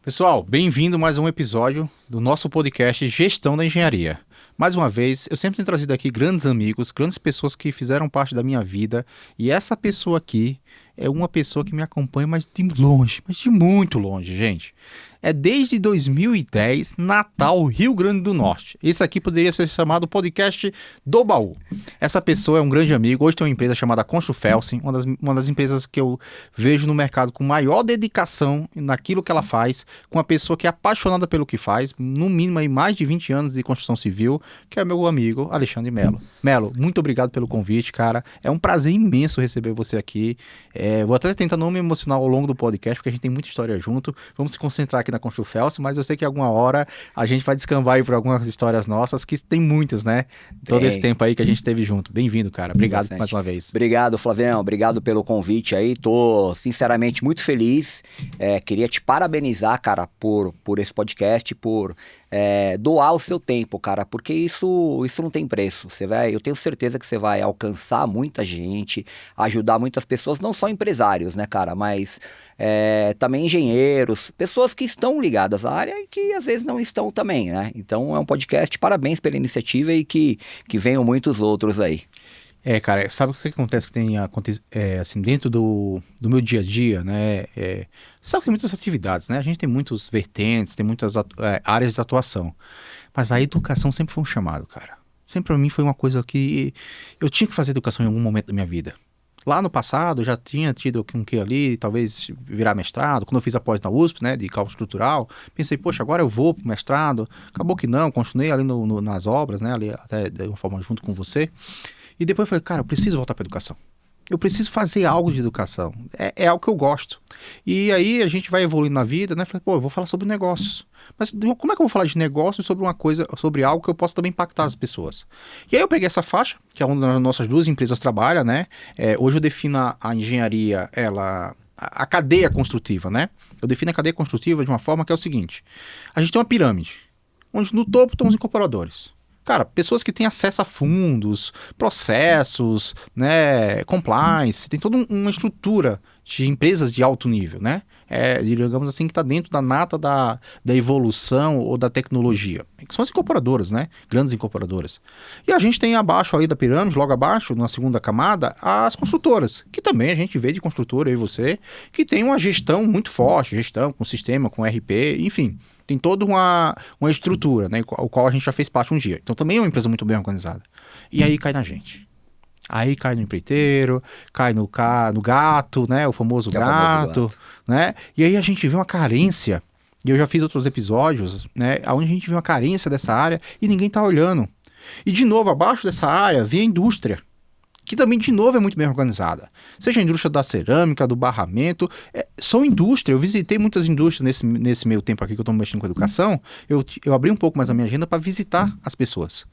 Pessoal, bem-vindo a mais um episódio do nosso podcast Gestão da Engenharia. Mais uma vez, eu sempre tenho trazido aqui grandes amigos, grandes pessoas que fizeram parte da minha vida, e essa pessoa aqui é uma pessoa que me acompanha, mas de longe, mas de muito longe, gente. É desde 2010, Natal, Rio Grande do Norte. Esse aqui poderia ser chamado podcast do baú. Essa pessoa é um grande amigo. Hoje tem uma empresa chamada Construfelsen, uma das empresas que eu vejo no mercado com maior dedicação naquilo que ela faz, com uma pessoa que é apaixonada pelo que faz, no mínimo aí mais de 20 anos de construção civil, que é meu amigo Alexandre Melo. Melo, muito obrigado pelo convite, cara. É um prazer imenso receber você aqui. Vou até tentar não me emocionar ao longo do podcast, porque a gente tem muita história junto. Vamos se concentrar aqui na Construfelsen, mas eu sei que alguma hora a gente vai descambar aí por algumas histórias nossas, que tem muitas, né? Todo esse tempo aí que a gente esteve junto. Bem-vindo, cara. Obrigado mais uma vez. Obrigado, Flavião. Obrigado pelo convite aí. Tô, sinceramente, muito feliz. Queria te parabenizar, cara, por esse podcast, por doar o seu tempo, cara, porque isso não tem preço. Eu tenho certeza que você vai alcançar muita gente, ajudar muitas pessoas, não só empresários, né, cara, mas também engenheiros, pessoas que estão ligadas à área e que às vezes não estão também, né? Então é um podcast, parabéns pela iniciativa e que venham muitos outros aí. Cara, sabe o que acontece que tem assim, dentro do meu dia a dia, né? Sabe que tem muitas atividades, né? A gente tem muitos vertentes, tem muitas áreas de atuação. Mas a educação sempre foi um chamado, cara. Sempre pra mim foi uma coisa que eu tinha que fazer educação em algum momento da minha vida. Lá no passado, eu já tinha tido um que ali, talvez virar mestrado. Quando eu fiz a pós na USP, né, de cálculo estrutural, pensei, poxa, agora eu vou pro mestrado. Acabou que não, continuei ali nas obras, né, ali até de uma forma junto com você. E depois eu falei, cara, eu preciso voltar para educação. Eu preciso fazer algo de educação. É algo que eu gosto. E aí a gente vai evoluindo na vida, né? Falei, eu vou falar sobre negócios. Mas como é que eu vou falar de negócios sobre algo que eu possa também impactar as pessoas? E aí eu peguei essa faixa, que é uma das nossas duas empresas trabalha, né? Hoje eu defino a engenharia, a cadeia construtiva, né? Eu defino a cadeia construtiva de uma forma que é o seguinte. A gente tem uma pirâmide, onde no topo estão os incorporadores. Cara, pessoas que têm acesso a fundos, processos, né, compliance, tem toda uma estrutura de empresas de alto nível, né? Digamos assim, que está dentro da nata da evolução ou da tecnologia. Que são as incorporadoras, né? Grandes incorporadoras. E a gente tem abaixo ali da pirâmide, logo abaixo, na segunda camada, as construtoras, que também a gente vê de construtora, eu e você, que tem uma gestão muito forte, gestão com sistema, com RP, enfim. Tem toda uma estrutura, né, o qual a gente já fez parte um dia. Então também é uma empresa muito bem organizada. E aí cai na gente. Aí cai no empreiteiro, cai no gato, né, o famoso gato, né? E aí a gente vê uma carência, e eu já fiz outros episódios, né, onde a gente vê uma carência dessa área e ninguém tá olhando. E de novo, abaixo dessa área, vem a indústria, que também, de novo, é muito bem organizada. Seja a indústria da cerâmica, do barramento, são indústria. Eu visitei muitas indústrias nesse meio tempo aqui que eu estou mexendo com educação. Eu abri um pouco mais a minha agenda para visitar as pessoas.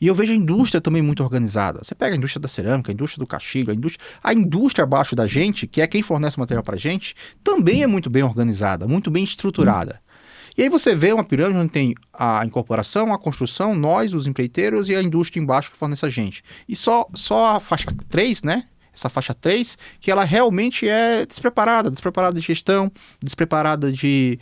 E eu vejo a indústria também muito organizada. Você pega a indústria da cerâmica, a indústria do castigo, a indústria abaixo da gente, que é quem fornece o material para a gente, também é muito bem organizada, muito bem estruturada. E aí você vê uma pirâmide onde tem a incorporação, a construção, nós, os empreiteiros e a indústria embaixo que fornece a gente. E só a faixa 3, né? Essa faixa 3, que ela realmente é despreparada de gestão, despreparada de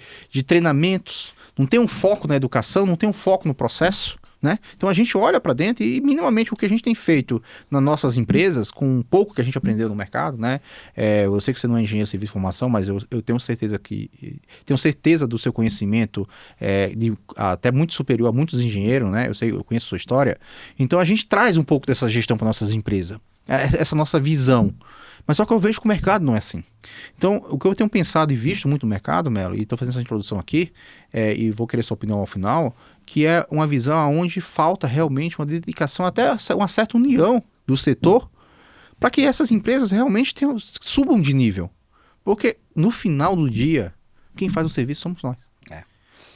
treinamentos, não tem um foco na educação, não tem um foco no processo, né? Então a gente olha para dentro e minimamente o que a gente tem feito nas nossas empresas, com um pouco que a gente aprendeu no mercado, né? Eu sei que você não é engenheiro civil de formação, mas eu tenho certeza do seu conhecimento até muito superior a muitos engenheiros, né? Eu conheço a sua história. Então a gente traz um pouco dessa gestão para nossas empresas, essa nossa visão. Mas só que eu vejo que o mercado não é assim. Então, o que eu tenho pensado e visto muito no mercado, Melo, e estou fazendo essa introdução aqui, e vou querer sua opinião ao final, que é uma visão onde falta realmente uma dedicação, até uma certa união do setor, para que essas empresas realmente subam de nível. Porque no final do dia, quem faz o serviço somos nós.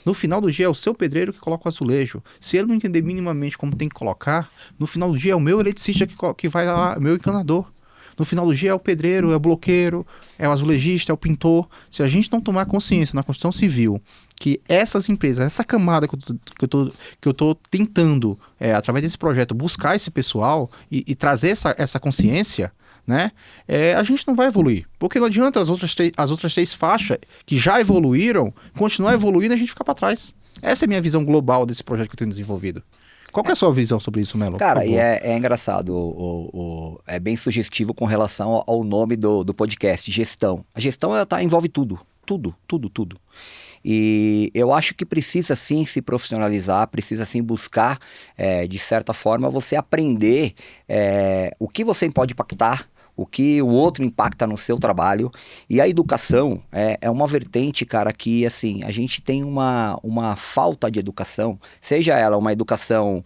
No final do dia é o seu pedreiro que coloca o azulejo. Se ele não entender minimamente como tem que colocar, no final do dia é o meu eletricista que vai lá, o meu encanador. No final do dia é o pedreiro, é o bloqueiro, é o azulejista, é o pintor. Se a gente não tomar consciência na construção civil que essas empresas, essa camada que eu tô tentando, através desse projeto, buscar esse pessoal e trazer essa consciência, né? A gente não vai evoluir. Porque não adianta as outras três faixas que já evoluíram, continuar evoluindo e a gente ficar para trás. Essa é a minha visão global desse projeto que eu tenho desenvolvido. Qual que é a sua visão sobre isso, Melo? Cara, e é engraçado, é bem sugestivo com relação ao nome do podcast, gestão. A gestão envolve tudo, tudo. E eu acho que precisa sim se profissionalizar, precisa sim buscar, de certa forma, você aprender o que você pode impactar, o que o outro impacta no seu trabalho. E a educação é uma vertente, cara, que assim, a gente tem uma falta de educação, seja ela uma educação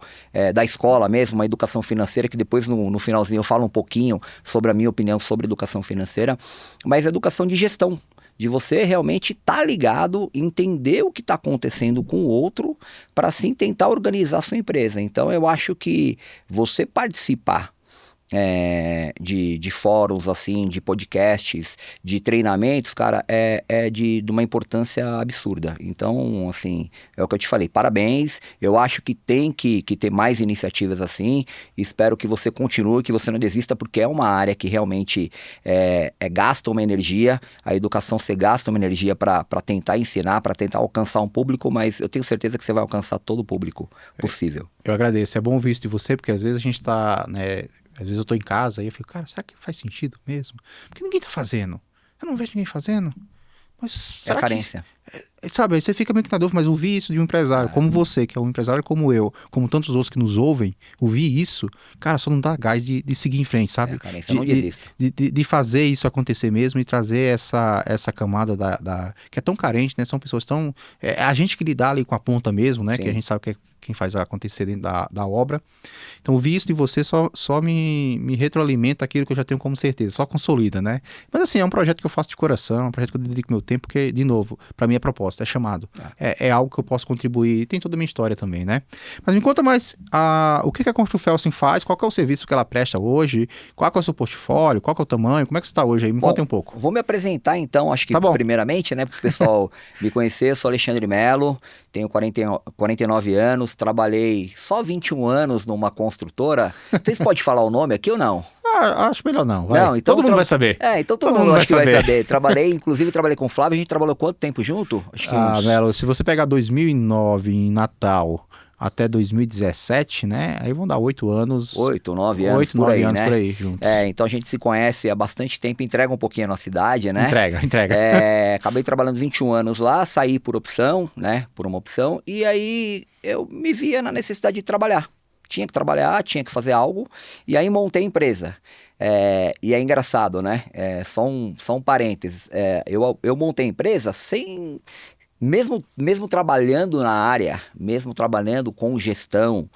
da escola mesmo, uma educação financeira, que depois no finalzinho eu falo um pouquinho sobre a minha opinião sobre educação financeira, mas educação de gestão, de você realmente estar ligado, entender o que está acontecendo com o outro, para assim tentar organizar a sua empresa. Então eu acho que você participar de fóruns, assim, de podcasts, de treinamentos, cara, de uma importância absurda. Então, assim, é o que eu te falei, parabéns, eu acho que tem que ter mais iniciativas assim, espero que você continue, que você não desista, porque é uma área que realmente gasta uma energia, a educação você gasta uma energia para tentar ensinar, para tentar alcançar um público, mas eu tenho certeza que você vai alcançar todo o público possível. Eu agradeço, é bom ouvir isso de você, porque às vezes a gente está, né, às vezes eu tô em casa e eu fico, cara, será que faz sentido mesmo? Porque ninguém tá fazendo. Eu não vejo ninguém fazendo. Mas será a carência. Sabe, aí você fica meio que na dúvida, mas ouvir isso de um empresário como você, que é um empresário como eu, como tantos outros que nos ouvem, ouvir isso, cara, só não dá gás de seguir em frente, sabe? A carência não desista. De fazer isso acontecer mesmo e trazer essa camada que é tão carente, né? São pessoas tão... a gente que lidar ali com a ponta mesmo, né? Sim. Que a gente sabe que é quem faz acontecer dentro da obra. Então, ouvir isso de você só me retroalimenta aquilo que eu já tenho como certeza, só consolida, né? Mas assim, é um projeto que eu faço de coração, é um projeto que eu dedico meu tempo, porque, de novo, para mim é proposta, é chamado. É algo que eu posso contribuir, tem toda a minha história também, né? Mas me conta mais, o que a Construfelsen faz, qual que é o serviço que ela presta hoje, qual que é o seu portfólio, qual que é o tamanho, como é que você está hoje aí? Me conta um pouco. Vou me apresentar então, acho que primeiramente, né, para o pessoal me conhecer, eu sou Alexandre Melo, tenho 49 anos, trabalhei só 21 anos numa construtora. Vocês podem falar o nome aqui ou não? Acho melhor não. Vai. Não, então todo mundo vai saber. Então todo mundo acho que vai saber. Inclusive trabalhei com o Flávio, a gente trabalhou quanto tempo junto? Acho que Melo, se você pegar 2009 em Natal até 2017, né? Aí vão dar 8 anos. 8, 9 anos por aí, né? Por aí, juntos. Então a gente se conhece há bastante tempo, entrega um pouquinho a nossa idade, né? Entrega. Acabei trabalhando 21 anos lá, saí por opção, né? Por uma opção, e aí eu me via na necessidade de trabalhar. Tinha que trabalhar, tinha que fazer algo, e aí montei a empresa. E é engraçado, né? Só um parênteses. Eu montei a empresa sem... Mesmo trabalhando na área, mesmo trabalhando com gestão,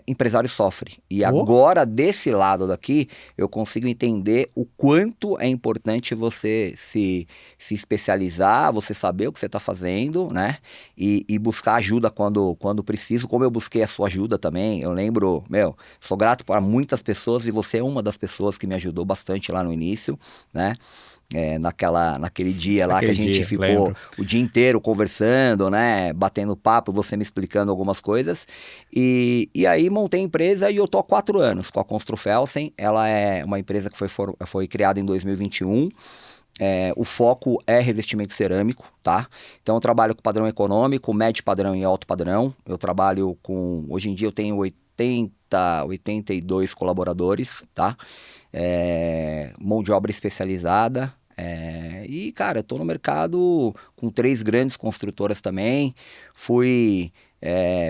empresário sofre. E agora, desse lado daqui, eu consigo entender o quanto é importante você se especializar, você saber o que você está fazendo, né? E buscar ajuda quando preciso, como eu busquei a sua ajuda também. Eu lembro, sou grato para muitas pessoas e você é uma das pessoas que me ajudou bastante lá no início, né? Naquele dia lá que a gente ficou o dia inteiro conversando, né, batendo papo, você me explicando algumas coisas, e aí montei a empresa e eu tô há 4 anos com a Construfelsen. Ela é uma empresa que foi criada em 2021, o foco é revestimento cerâmico, tá? Então eu trabalho com padrão econômico, médio padrão e alto padrão. Eu trabalho hoje em dia eu tenho 82 colaboradores, tá? Mão de obra especializada. E, cara, eu tô no mercado com 3 grandes construtoras também. Fui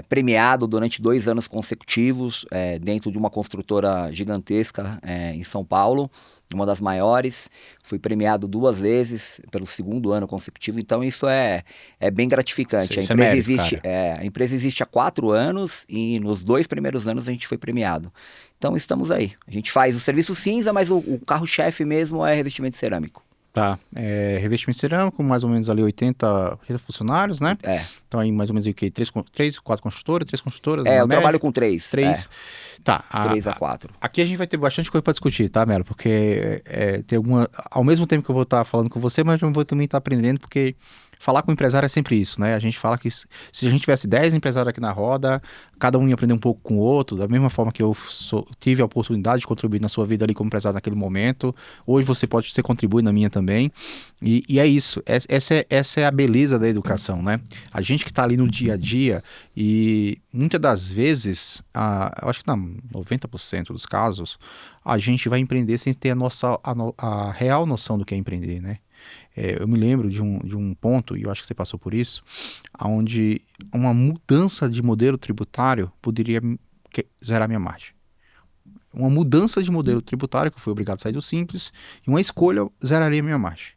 premiado durante 2 anos consecutivos dentro de uma construtora gigantesca em São Paulo, uma das maiores. Fui premiado 2 vezes pelo 2º ano consecutivo, então isso é bem gratificante. A empresa existe há 4 anos e nos 2 primeiros anos a gente foi premiado. Então estamos aí. A gente faz o serviço cinza, mas o carro-chefe mesmo é revestimento cerâmico. Tá, revestimento cerâmico, mais ou menos ali 80 funcionários, né? Então aí mais ou menos o quê? 3, 4 construtoras, 3 construtoras? Eu trabalho com 3. 3. Tá. 3 a 4. Aqui a gente vai ter bastante coisa para discutir, tá, Melo? Porque tem ao mesmo tempo que eu vou estar falando com você, mas eu vou também estar aprendendo, porque falar com o empresário é sempre isso, né? A gente fala que se a gente tivesse 10 empresários aqui na roda, cada um ia aprender um pouco com o outro, da mesma forma que eu tive a oportunidade de contribuir na sua vida ali como empresário naquele momento, hoje você pode ser contribuir na minha também, e é isso, essa é a beleza da educação, né? A gente que está ali no dia a dia, e muitas das vezes, eu acho que na 90% dos casos, a gente vai empreender sem ter a real noção do que é empreender, né? Eu me lembro de um ponto, e eu acho que você passou por isso, onde uma mudança de modelo tributário poderia zerar minha margem. Uma mudança de modelo tributário, que eu fui obrigado a sair do Simples, e uma escolha zeraria minha margem.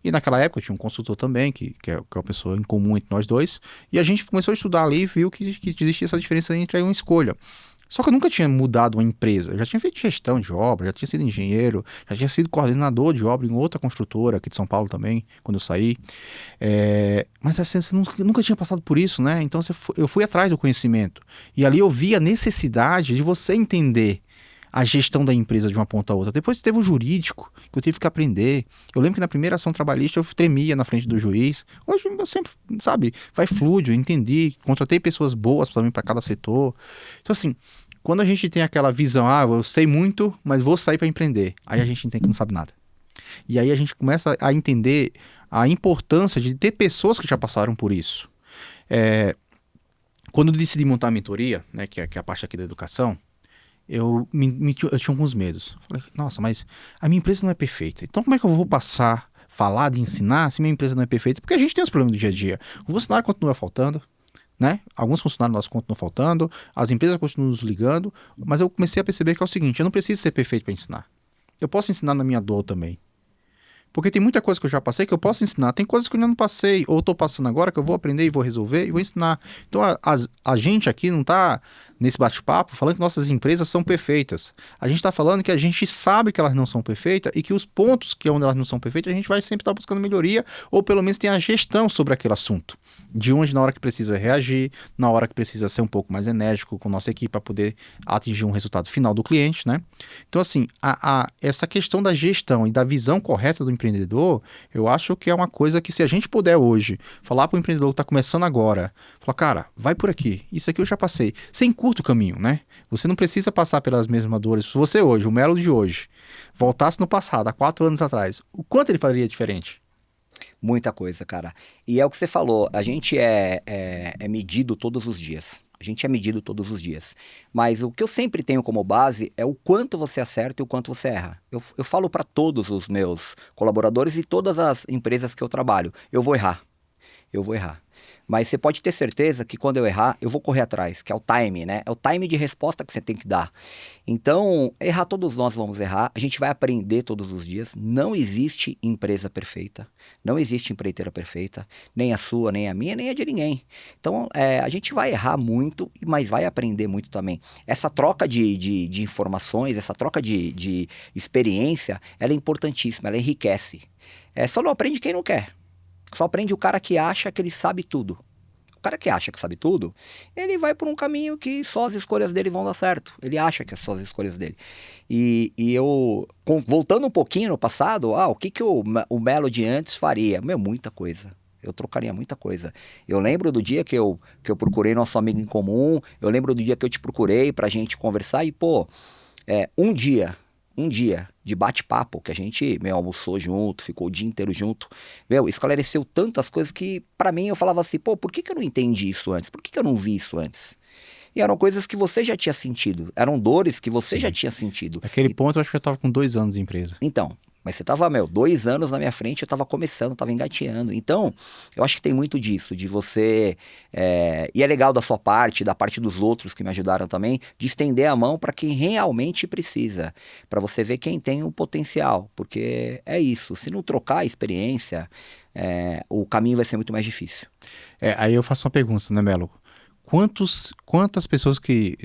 E naquela época eu tinha um consultor também, que é uma pessoa em comum entre nós dois, e a gente começou a estudar ali e viu que existia essa diferença entre uma escolha. Só que eu nunca tinha mudado uma empresa. Eu já tinha feito gestão de obra, já tinha sido engenheiro, já tinha sido coordenador de obra em outra construtora aqui de São Paulo também, quando eu saí. Mas assim, você nunca tinha passado por isso, né? Então eu fui atrás do conhecimento. E ali eu vi a necessidade de você entender a gestão da empresa de uma ponta a outra. Depois teve o jurídico, que eu tive que aprender. Eu lembro que na primeira ação trabalhista eu tremia na frente do juiz. Hoje eu sempre, sabe, vai fluido, eu entendi, contratei pessoas boas também para cada setor. Então assim, quando a gente tem aquela visão, eu sei muito, mas vou sair para empreender, aí a gente entende que não sabe nada. E aí a gente começa a entender a importância de ter pessoas que já passaram por isso. Quando eu decidi montar a mentoria, né, que é a parte aqui da educação, eu tinha alguns medos. Falei, nossa, mas a minha empresa não é perfeita. Então como é que eu vou falar de ensinar se minha empresa não é perfeita? Porque a gente tem os problemas do dia a dia. O funcionário continua faltando, né? Alguns funcionários nossos continuam faltando, as empresas continuam nos ligando, mas eu comecei a perceber que é o seguinte, eu não preciso ser perfeito para ensinar. Eu posso ensinar na minha dor também. Porque tem muita coisa que eu já passei que eu posso ensinar. Tem coisas que eu ainda não passei, ou estou passando agora, que eu vou aprender e vou resolver e vou ensinar. Então a gente aqui não está nesse bate-papo falando que nossas empresas são perfeitas. A gente está falando que a gente sabe que elas não são perfeitas e que os pontos que onde elas não são perfeitas, a gente vai sempre estar buscando melhoria, ou pelo menos tem a gestão sobre aquele assunto. De onde na hora que precisa reagir, na hora que precisa ser um pouco mais enérgico com nossa equipe para poder atingir um resultado final do cliente, né? Então assim, essa questão da gestão e da visão correta do empreendedor, eu acho que é uma coisa que se a gente puder hoje falar para o empreendedor que está começando agora, falar, cara, vai por aqui, isso aqui eu já passei. Você encurta o caminho, né? Você não precisa passar pelas mesmas dores. Se você hoje, o Melo de hoje, voltasse no passado, há 4 anos atrás, o quanto ele faria diferente? Muita coisa, cara. E é o que você falou, a gente é medido todos os dias. A gente é medido todos os dias. Mas o que eu sempre tenho como base é o quanto você acerta e o quanto você erra. Eu falo para todos os meus colaboradores e todas as empresas que eu trabalho, eu vou errar. Eu vou errar. Mas você pode ter certeza que quando eu errar, eu vou correr atrás, que é o time, né? É o time de resposta que você tem que dar. Então, errar todos nós vamos errar, a gente vai aprender todos os dias. Não existe empresa perfeita, não existe empreiteira perfeita, nem a sua, nem a minha, nem a de ninguém. Então, a gente vai errar muito, mas vai aprender muito também. Essa troca de informações, essa troca de experiência, ela é importantíssima, ela enriquece. Só não aprende quem não quer. Só aprende o cara que acha que ele sabe tudo. O cara que acha que sabe tudo, ele vai por um caminho que só as escolhas dele vão dar certo. Ele acha que é só as escolhas dele. E eu, voltando um pouquinho no passado, o que o Melo de antes faria? Muita coisa. Eu trocaria muita coisa. Eu lembro do dia que eu procurei nosso amigo em comum, eu lembro do dia que eu te procurei pra gente conversar e, um dia de bate-papo, que a gente, almoçou junto, ficou o dia inteiro junto, esclareceu tantas coisas que, pra mim, eu falava assim, por que eu não entendi isso antes? Por que eu não vi isso antes? E eram coisas que você já tinha sentido, eram dores que você já tinha sentido. Naquele ponto, eu acho que eu tava com 2 anos de empresa. Então, mas você tava, 2 anos na minha frente, eu tava começando, tava engateando. Então, eu acho que tem muito disso, de você... e é legal da sua parte, da parte dos outros que me ajudaram também, de estender a mão para quem realmente precisa, para você ver quem tem o potencial, porque é isso, se não trocar a experiência, o caminho vai ser muito mais difícil. Aí eu faço uma pergunta, né, Melo? Quantas pessoas que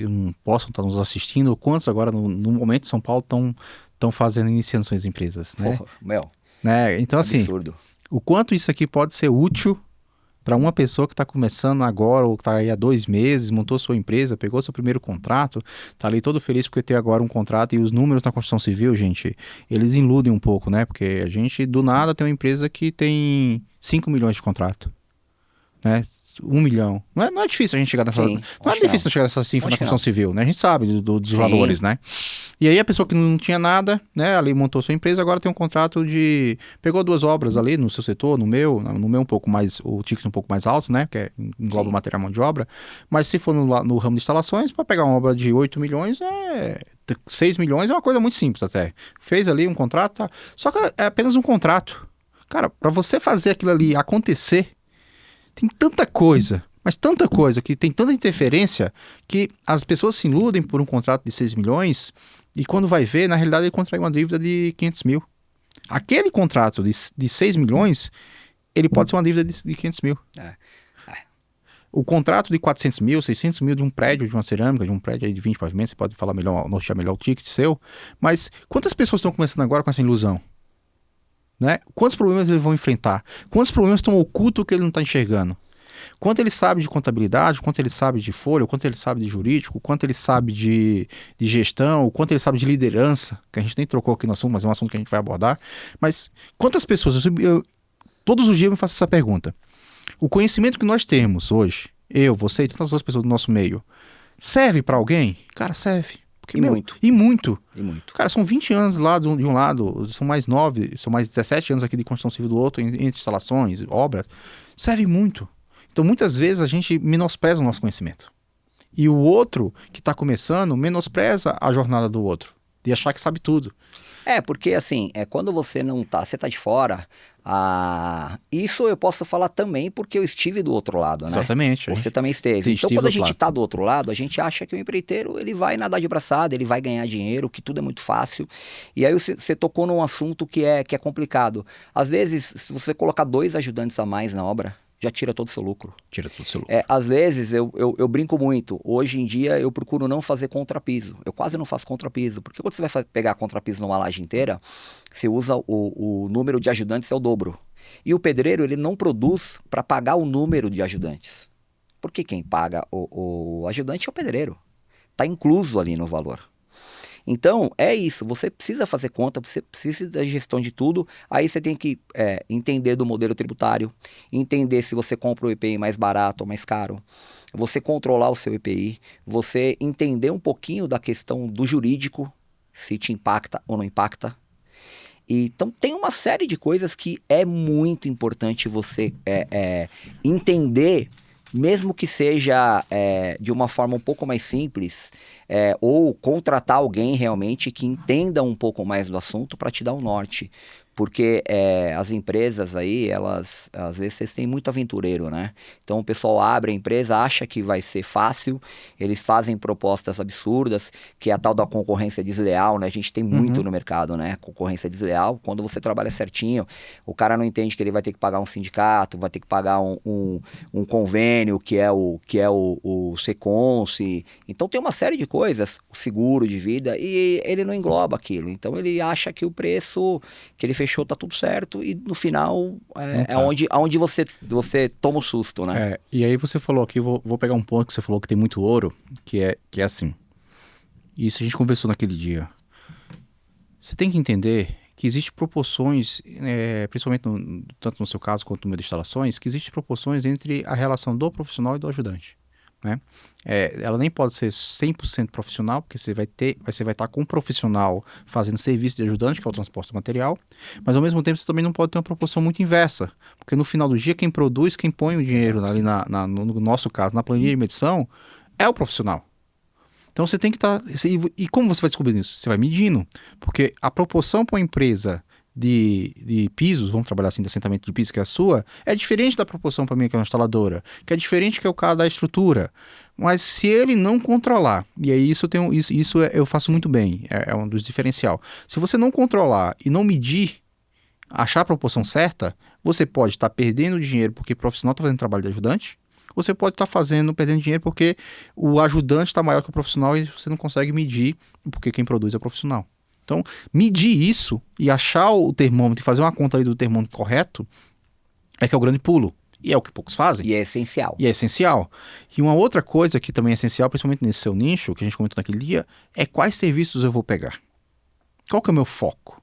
possam estar nos assistindo, ou quantos agora no momento de São Paulo estão fazendo iniciações em empresas, né? Porra, Né? Então, assim, absurdo. o quanto isso aqui pode ser útil para uma pessoa que está começando agora, ou que está aí há 2 meses, montou sua empresa, pegou seu primeiro contrato, está ali todo feliz porque tem agora um contrato, e os números na construção civil, gente, eles iludem um pouco, né? Porque a gente, do nada, tem uma empresa que tem 5 milhões de contrato, né? 1 milhão. Não é difícil a gente chegar nessa. Sim, Não é difícil chegar nessa cifra na construção civil, né? A gente sabe dos valores, né? E aí a pessoa que não tinha nada, né? Ali montou sua empresa, agora tem um contrato de. Pegou 2 obras ali no seu setor, no meu um pouco mais, o ticket um pouco mais alto, né? Que engloba o material mão de obra. Mas se for no ramo de instalações, para pegar uma obra de 8 milhões, 6 milhões é uma coisa muito simples até. Fez ali um contrato, tá? Só que é apenas um contrato. Cara, para você fazer aquilo ali acontecer, tem tanta coisa, mas tanta coisa, que tem tanta interferência, que as pessoas se iludem por um contrato de 6 milhões e quando vai ver, na realidade ele contrai uma dívida de 500 mil. Aquele contrato de 6 milhões, ele pode ser uma dívida de 500 mil. O contrato de 400 mil, 600 mil de um prédio, de uma cerâmica, de um prédio aí de 20 pavimentos, você pode falar melhor, nortear melhor o ticket seu, mas quantas pessoas estão começando agora com essa ilusão? Né? Quantos problemas eles vão enfrentar? Quantos problemas estão ocultos que ele não está enxergando? Quanto ele sabe de contabilidade, quanto ele sabe de folha, quanto ele sabe de jurídico, quanto ele sabe de gestão, quanto ele sabe de liderança, que a gente nem trocou aqui no assunto, mas é um assunto que a gente vai abordar. Mas quantas pessoas, todos os dias eu me faço essa pergunta. O conhecimento que nós temos hoje, eu, você e todas as outras pessoas do nosso meio, serve para alguém? Cara, serve. Porque, muito. E muito. E muito. Cara, são 20 anos lá de um lado, são mais 9, são mais 17 anos aqui de construção civil do outro, entre instalações, obras. Serve muito. Então, muitas vezes, a gente menospreza o nosso conhecimento. E o outro, que está começando, menospreza a jornada do outro. De achar que sabe tudo. Porque assim, quando você não tá, você tá de fora, isso eu posso falar também porque eu estive do outro lado, né? Exatamente. Você também esteve. Então, quando a gente tá do outro lado, a gente acha que o empreiteiro, ele vai nadar de braçada, ele vai ganhar dinheiro, que tudo é muito fácil. E aí você tocou num assunto que é complicado. Às vezes, se você colocar 2 ajudantes a mais na obra, já tira todo o seu lucro. Tira todo o seu lucro. Às vezes, eu brinco muito. Hoje em dia, eu procuro não fazer contrapiso. Eu quase não faço contrapiso. Porque quando você vai pegar contrapiso numa laje inteira, você usa o número de ajudantes é o dobro. E o pedreiro, ele não produz para pagar o número de ajudantes. Porque quem paga o ajudante é o pedreiro. Está incluso ali no valor. Então, é isso, você precisa fazer conta, você precisa da gestão de tudo, aí você tem que entender do modelo tributário, entender se você compra o EPI mais barato ou mais caro, você controlar o seu EPI, você entender um pouquinho da questão do jurídico, se te impacta ou não impacta. Então, tem uma série de coisas que é muito importante você entender, mesmo que seja de uma forma um pouco mais simples, ou contratar alguém realmente que entenda um pouco mais do assunto para te dar o norte. Porque as empresas aí, elas, às vezes, vocês têm muito aventureiro, né? Então, o pessoal abre a empresa, acha que vai ser fácil, eles fazem propostas absurdas, que é a tal da concorrência desleal, né? A gente tem muito no mercado, né? Concorrência desleal, quando você trabalha certinho, o cara não entende que ele vai ter que pagar um sindicato, vai ter que pagar um convênio, que é o Seconce. Então, tem uma série de coisas, o seguro de vida, e ele não engloba aquilo. Então, ele acha que o preço que ele fechou tá tudo certo e no final onde você toma o susto, né? E aí você falou aqui, vou pegar um ponto que você falou que tem muito ouro, que é assim, isso a gente conversou naquele dia. Você tem que entender que existem proporções, principalmente tanto no seu caso quanto no meio de instalações, que existem proporções entre a relação do profissional e do ajudante. Né? Ela nem pode ser 100% profissional, porque você vai estar com um profissional fazendo serviço de ajudante, que é o transporte do material, mas ao mesmo tempo você também não pode ter uma proporção muito inversa, porque no final do dia quem produz, quem põe o dinheiro ali no nosso caso, na planilha de medição, é o profissional. Então você tem que estar... E como você vai descobrir isso? Você vai medindo, porque a proporção para uma empresa de pisos, vamos trabalhar assim, de assentamento de pisos, que é a sua, é diferente da proporção para mim, que é uma instaladora, que é diferente que é o cara da estrutura. Mas se ele não controlar, e aí isso eu faço muito bem, é um dos diferencial. Se você não controlar e não medir, achar a proporção certa, você pode estar perdendo dinheiro porque o profissional está fazendo trabalho de ajudante, você pode estar perdendo dinheiro porque o ajudante está maior que o profissional e você não consegue medir, porque quem produz é o profissional. Então, medir isso e achar o termômetro e fazer uma conta ali do termômetro correto é que é o grande pulo. E é o que poucos fazem. E é essencial. E é essencial. E uma outra coisa que também é essencial, principalmente nesse seu nicho, que a gente comentou naquele dia, é quais serviços eu vou pegar. Qual que é o meu foco?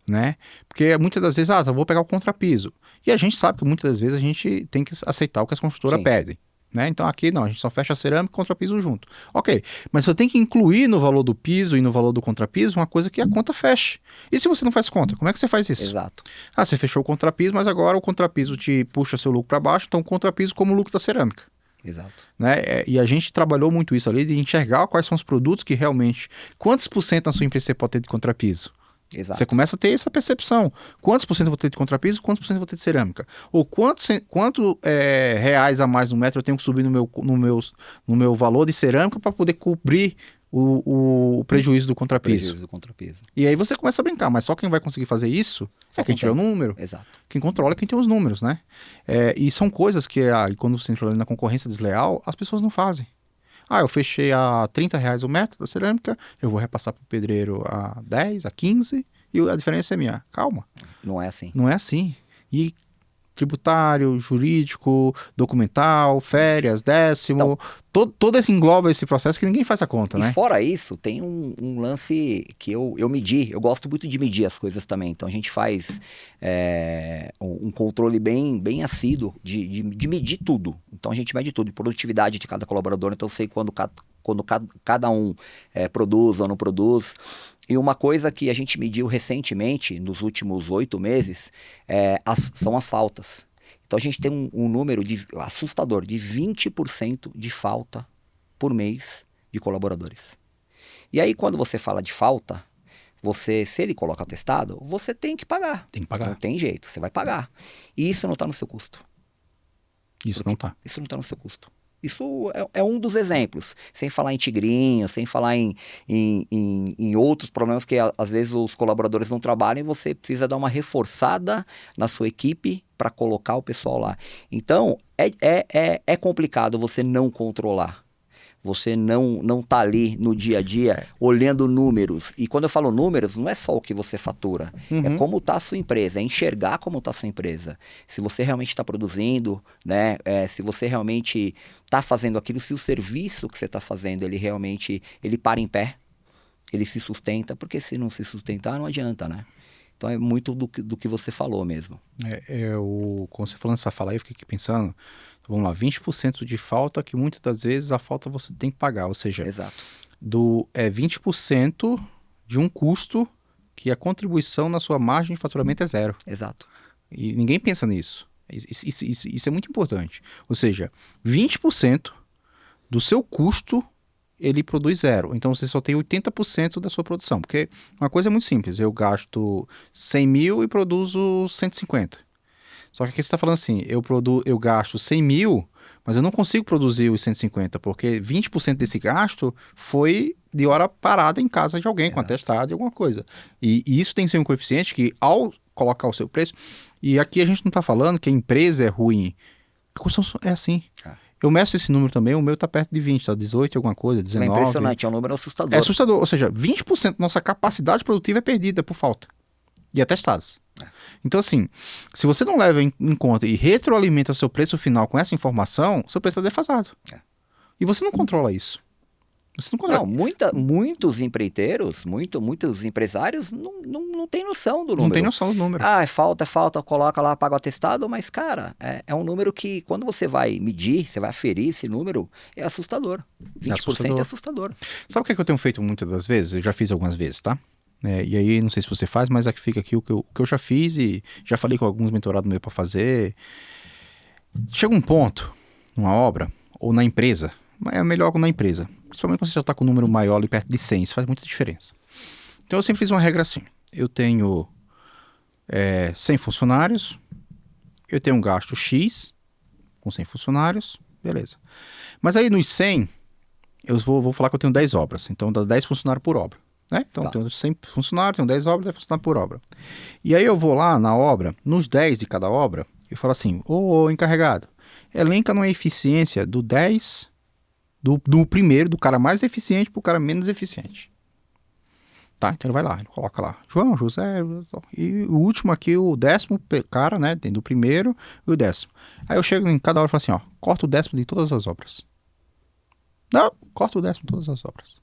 Né? Porque muitas das vezes, eu vou pegar o contrapiso. E a gente sabe que muitas das vezes a gente tem que aceitar o que as construtoras pedem. Né? Então aqui não, a gente só fecha a cerâmica e o contrapiso junto. Ok, mas você tem que incluir no valor do piso e no valor do contrapiso uma coisa que a conta feche. E se você não faz conta, como é que você faz isso? Exato. Você fechou o contrapiso, mas agora o contrapiso te puxa seu lucro para baixo, então o contrapiso como o lucro da cerâmica. Exato. Né? E a gente trabalhou muito isso ali, de enxergar quais são os produtos que realmente... Quantos por cento na sua empresa você pode ter de contrapiso? Exato. Você começa a ter essa percepção. Quantos por cento eu vou ter de contrapiso, quantos por cento eu vou ter de cerâmica? Ou quanto reais a mais no metro eu tenho que subir no meu valor de cerâmica para poder cobrir o prejuízo do contrapiso. E aí você começa a brincar, mas só quem vai conseguir fazer isso é quem tiver o número. Exato. Quem controla é quem tem os números, né? E são coisas que, quando você entra ali na concorrência desleal, as pessoas não fazem. Eu fechei a R$30 o metro da cerâmica, eu vou repassar para o pedreiro a 10, a 15, e a diferença é minha. Calma. Não é assim. Não é assim. E tributário, jurídico, documental, férias, décimo, então, todo esse engloba esse processo que ninguém faz a conta, né? E fora isso, tem um lance que eu medi, eu gosto muito de medir as coisas também, então a gente faz um controle bem assíduo de medir tudo, então a gente mede tudo, de produtividade de cada colaborador, então eu sei quando cada um produz ou não produz. E uma coisa que a gente mediu recentemente, nos últimos 8 meses, são as faltas. Então a gente tem um número assustador de 20% de falta por mês de colaboradores. E aí quando você fala de falta, se ele coloca atestado, você tem que pagar. Tem que pagar. Não tem jeito, você vai pagar. E isso não está no seu custo. Isso não está. Isso não está no seu custo. Isso é um dos exemplos, sem falar em tigrinho, sem falar em outros problemas que às vezes os colaboradores não trabalham e você precisa dar uma reforçada na sua equipe para colocar o pessoal lá. Então, é complicado você não controlar. Você não tá ali no dia a dia olhando números. E quando eu falo números, não é só o que você fatura. É como está a sua empresa, é enxergar como está a sua empresa. Se você realmente está produzindo, né? Se você realmente está fazendo aquilo, se o serviço que você está fazendo, ele para em pé, ele se sustenta, porque se não se sustentar, não adianta, né? Então é muito do que você falou mesmo. Quando você falando essa fala aí, eu fiquei aqui pensando, vamos lá, 20% de falta, que muitas das vezes a falta você tem que pagar, ou seja, Exato. 20% de um custo que a contribuição na sua margem de faturamento é zero. Exato. E ninguém pensa nisso. Isso é muito importante. Ou seja, 20% do seu custo ele produz zero. Então você só tem 80% da sua produção. Porque uma coisa é muito simples. Eu gasto 100 mil e produzo 150. Só que aqui você está falando assim, eu gasto 100 mil, mas eu não consigo produzir os 150, porque 20% desse gasto foi de hora parada em casa de alguém, com atestado e alguma coisa. E isso tem que ser um coeficiente que, ao colocar o seu preço... E aqui a gente não está falando que a empresa é ruim. A construção é assim. Eu meço esse número também, o meu está perto de 20, está 18 alguma coisa, 19. É impressionante, é um número assustador. É assustador, ou seja, 20% da nossa capacidade produtiva é perdida por falta. E atestados. Então, assim, se você não leva em conta e retroalimenta o seu preço final com essa informação, seu preço está defasado. E você não controla isso. Você não controla. Muitos empreiteiros, muitos empresários não têm noção do número. Não tem noção do número. É falta, coloca lá, paga o atestado, mas, cara, é um número que, quando você vai medir, você vai aferir esse número, é assustador. 20% é assustador. Sabe o que eu tenho feito muitas das vezes? Eu já fiz algumas vezes, tá? E aí, não sei se você faz, mas aqui fica aqui o que eu já fiz e já falei com alguns mentorados meus para fazer. Chega um ponto, numa obra, ou na empresa, é melhor na empresa, principalmente quando você já está com um número maior ali perto de 100, isso faz muita diferença. Então eu sempre fiz uma regra assim, eu tenho 100 funcionários, eu tenho um gasto X com 100 funcionários, beleza. Mas aí nos 100, eu vou falar que eu tenho 10 obras, então dá 10 funcionários por obra. Então eu tenho 100 funcionários, tenho 10 obras, 10 funcionários por obra. E aí eu vou lá na obra, nos 10 de cada obra, e falo assim, ô encarregado, elenca numa eficiência do 10, do primeiro, do cara mais eficiente para o cara menos eficiente. Tá, então ele vai lá, ele coloca lá, João, José, e o último aqui, o 10º cara, né, tem do primeiro e o 10º. Aí eu chego em cada hora e falo assim, ó, corta o 10º de todas as obras. Não, corta o 10º de todas as obras.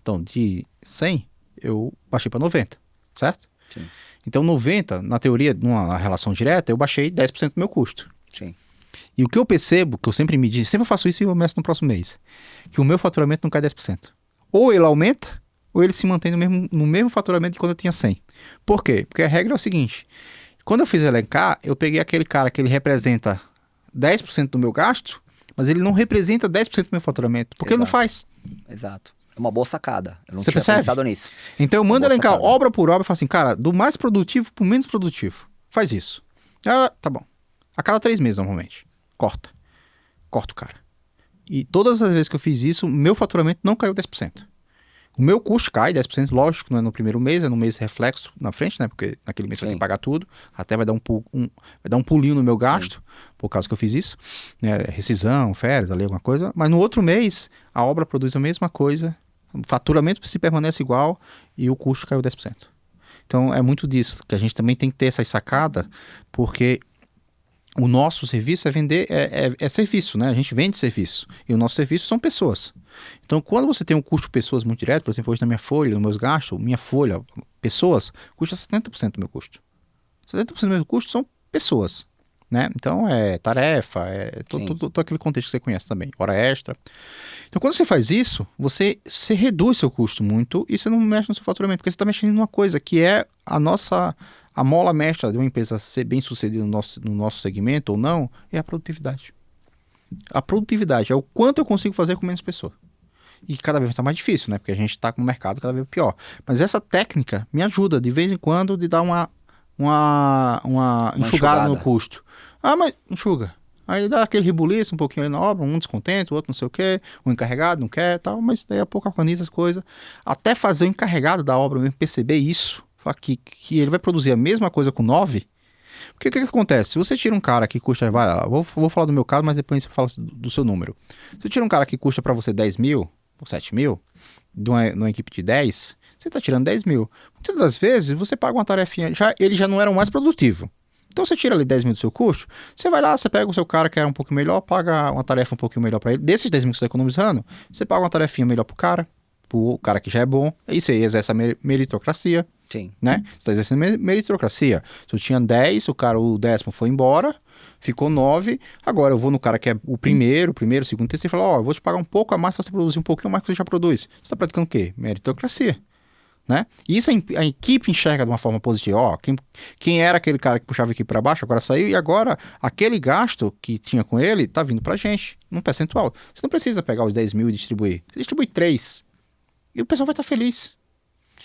Então, de 100, eu baixei para 90, certo? Sim. Então, 90, na teoria, numa relação direta, eu baixei 10% do meu custo. Sim. E o que eu percebo, que eu sempre medi, sempre faço isso e eu meço no próximo mês, que o meu faturamento não cai 10%. Ou ele aumenta, ou ele se mantém no mesmo faturamento de quando eu tinha 100. Por quê? Porque a regra é o seguinte, quando eu fiz elencar, eu peguei aquele cara que ele representa 10% do meu gasto, mas ele não representa 10% do meu faturamento, porque ele não faz. Exato. É uma boa sacada. Eu não Você tinha percebe? pensado nisso. Então eu mando elencar sacada. obra por obra e falo assim, cara, do mais produtivo pro menos produtivo. Faz isso. Ah, tá bom. A cada 3 meses, normalmente. Corta o cara. E todas as vezes que eu fiz isso, meu faturamento não caiu 10%. O meu custo cai 10%, lógico, não é no primeiro mês, é no mês reflexo na frente, né? Porque naquele mês você vai ter que pagar tudo. Até vai dar um pulinho no meu gasto, por causa que eu fiz isso. Né? Rescisão, férias, ali, alguma coisa. Mas no outro mês, a obra produz a mesma coisa, o faturamento se permanece igual e o custo caiu 10%. Então é muito disso, que a gente também tem que ter essa sacada, porque o nosso serviço é vender, é serviço, né? A gente vende serviço. E o nosso serviço são pessoas. Então, quando você tem um custo pessoas muito direto, por exemplo, hoje na minha folha, nos meus gastos, minha folha, pessoas, custa 70% do meu custo. 70% do meu custo são pessoas, né? Então, é tarefa, todo aquele contexto que você conhece também, hora extra. Então, quando você faz isso, você reduz seu custo muito e você não mexe no seu faturamento, porque você está mexendo em uma coisa que é a mola mestra de uma empresa ser bem sucedida no nosso segmento ou não, é a produtividade. A produtividade é o quanto eu consigo fazer com menos pessoa. E cada vez está mais difícil, né? Porque a gente está com o mercado cada vez pior. Mas essa técnica me ajuda, de vez em quando, de dar uma enxugada no custo. Ah, mas enxuga. Aí dá aquele rebuliço um pouquinho ali na obra, um descontento, o outro não sei o quê, o encarregado não quer tal, mas daí a pouco organiza as coisas. Até fazer o encarregado da obra mesmo perceber isso, que ele vai produzir a mesma coisa com 9. Porque o que acontece? Se você tira um cara que custa, vou falar do meu caso, mas depois você fala do seu número. Se você tira um cara que custa para você 10 mil, ou 7 mil, de uma equipe de 10, você está tirando 10 mil. Muitas das vezes você paga uma tarefinha, ele já não era o mais produtivo. Então você tira ali 10 mil do seu custo, você vai lá, você pega o seu cara que era um pouco melhor, paga uma tarefa um pouquinho melhor para ele. Desses 10 mil que você está economizando, você paga uma tarefinha melhor pro cara que já é bom, e você exerce a meritocracia. Sim. Né? Você está exercendo meritocracia. Se eu tinha 10, o 10º foi embora, ficou 9, agora eu vou no cara que é o primeiro, segundo, terceiro, e falo, eu vou te pagar um pouco a mais para você produzir um pouquinho mais que você já produz. Você está praticando o quê? Meritocracia. Né? E isso a equipe enxerga de uma forma positiva. Quem era aquele cara que puxava a equipe para baixo, agora saiu, e agora aquele gasto que tinha com ele está vindo para a gente, num percentual. Você não precisa pegar os 10 mil e distribuir. Você distribui 3. E o pessoal vai estar feliz.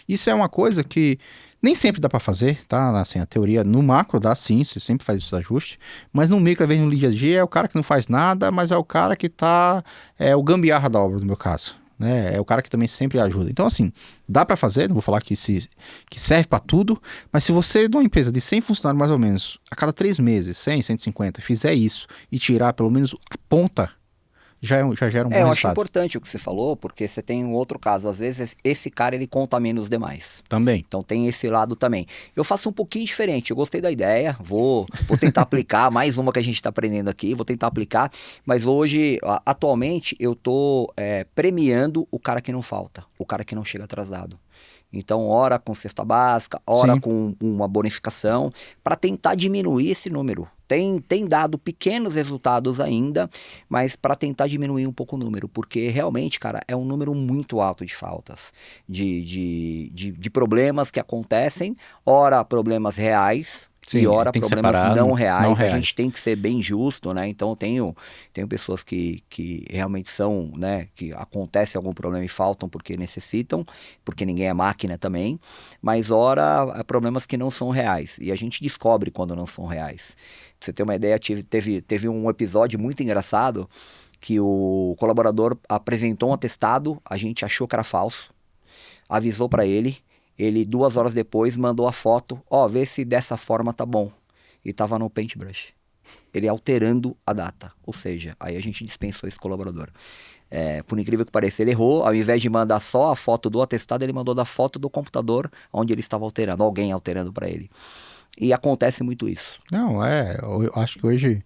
Isso é uma coisa que nem sempre dá para fazer, tá? Assim, a teoria no macro dá sim, você sempre faz esse ajuste, mas no micro, às vezes no dia a dia, é o cara que não faz nada, mas é o cara que é o gambiarra da obra, no meu caso, né? É o cara que também sempre ajuda. Então, assim, dá para fazer, não vou falar que serve para tudo, mas se você, de uma empresa de 100 funcionários mais ou menos, a cada 3 meses, 100, 150, fizer isso e tirar pelo menos a ponta, já gera um bom resultado. Eu acho importante o que você falou, porque você tem um outro caso. Às vezes, esse cara, ele conta menos os demais. Também. Então, tem esse lado também. Eu faço um pouquinho diferente. Eu gostei da ideia. Vou tentar aplicar. Mais uma que a gente está aprendendo aqui. Vou tentar aplicar. Mas hoje, atualmente, eu estou premiando o cara que não falta. O cara que não chega atrasado. Então, ora com cesta básica, ora Sim. com uma bonificação, para tentar diminuir esse número. Tem dado pequenos resultados ainda, mas para tentar diminuir um pouco o número, porque realmente, cara, é um número muito alto de faltas, de problemas que acontecem, ora problemas reais, Sim, e ora tem que problemas separar, não reais. não A gente tem que ser bem justo, né? Então tenho pessoas que realmente são, né? Que acontece algum problema e faltam porque necessitam, porque ninguém é máquina também. Mas ora problemas que não são reais. E a gente descobre quando não são reais. Pra você ter uma ideia, teve um episódio muito engraçado que o colaborador apresentou um atestado, a gente achou que era falso, avisou para ele. Ele, 2 horas depois, mandou a foto. Vê se dessa forma tá bom. E tava no paintbrush. ele alterando a data. Ou seja, aí a gente dispensou esse colaborador. Por incrível que pareça, ele errou, ao invés de mandar só a foto do atestado, ele mandou da foto do computador onde ele estava alterando, alguém alterando para ele. E acontece muito isso. Não, eu acho que hoje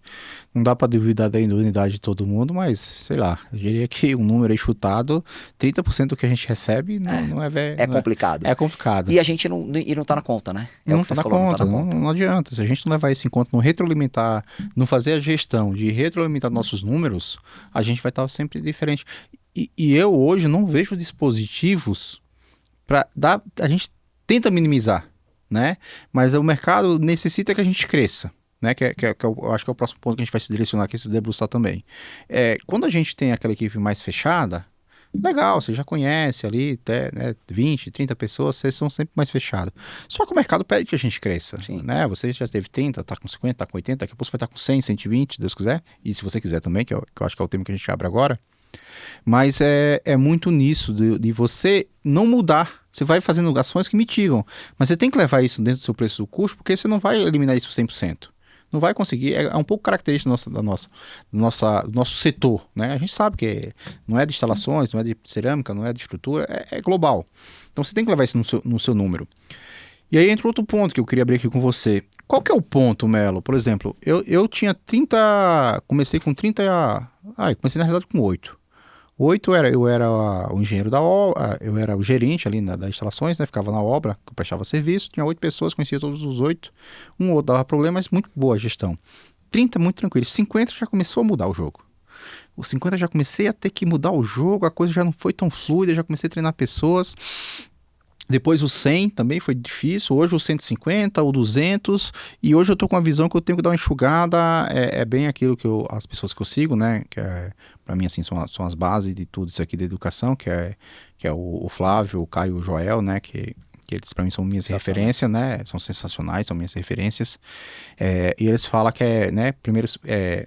não dá para duvidar da idoneidade de todo mundo, mas, sei lá, eu diria que um número aí chutado, 30% do que a gente recebe não é... É complicado. É complicado. E a gente não tá na conta, né? Não tá na conta, não adianta. Se a gente não levar isso em conta, não retroalimentar, não fazer a gestão de retroalimentar nossos números, a gente vai estar sempre diferente. E eu hoje não vejo dispositivos para dar... A gente tenta minimizar, né? Mas o mercado necessita que a gente cresça, né? Eu acho que é o próximo ponto que a gente vai se direcionar aqui, se debruçar também. Quando a gente tem aquela equipe mais fechada, legal, você já conhece ali, até, né, 20, 30 pessoas, vocês são sempre mais fechados. Só que o mercado pede que a gente cresça, né? Você já teve 30, tá com 50, tá com 80, daqui a pouco você vai estar com 100, 120, se Deus quiser, e se você quiser também, que eu acho que é o tema que a gente abre agora. Mas é muito nisso, de você não mudar. Você vai fazendo ações que mitigam. Mas você tem que levar isso dentro do seu preço do custo, porque você não vai eliminar isso 100%. Não vai conseguir. É um pouco característico do nosso setor, né? A gente sabe que não é de instalações, não é de cerâmica, não é de estrutura, é global. Então você tem que levar isso no seu número. E aí entra outro ponto que eu queria abrir aqui com você. Qual que é o ponto, Melo? Por exemplo, eu tinha 30... Comecei com 30... comecei na realidade com 8. 8 eu era o engenheiro da obra, eu era o gerente ali das instalações, né? Ficava na obra, que eu prestava serviço, tinha 8 pessoas, conhecia todos os 8, um ou outro dava problema, mas muito boa a gestão. 30 muito tranquilo, 50 já começou a mudar o jogo. Os 50 já comecei a ter que mudar o jogo, a coisa já não foi tão fluida, já comecei a treinar pessoas. Depois o 100 também foi difícil, hoje o 150, o 200, e hoje eu tô com a visão que eu tenho que dar uma enxugada, é bem aquilo que as pessoas que eu sigo, né, que para mim assim são as bases de tudo isso aqui da educação, que é o Flávio, o Caio e o Joel, né, que eles para mim são minhas referências, né, são sensacionais, são minhas referências, e eles falam que né, primeiro,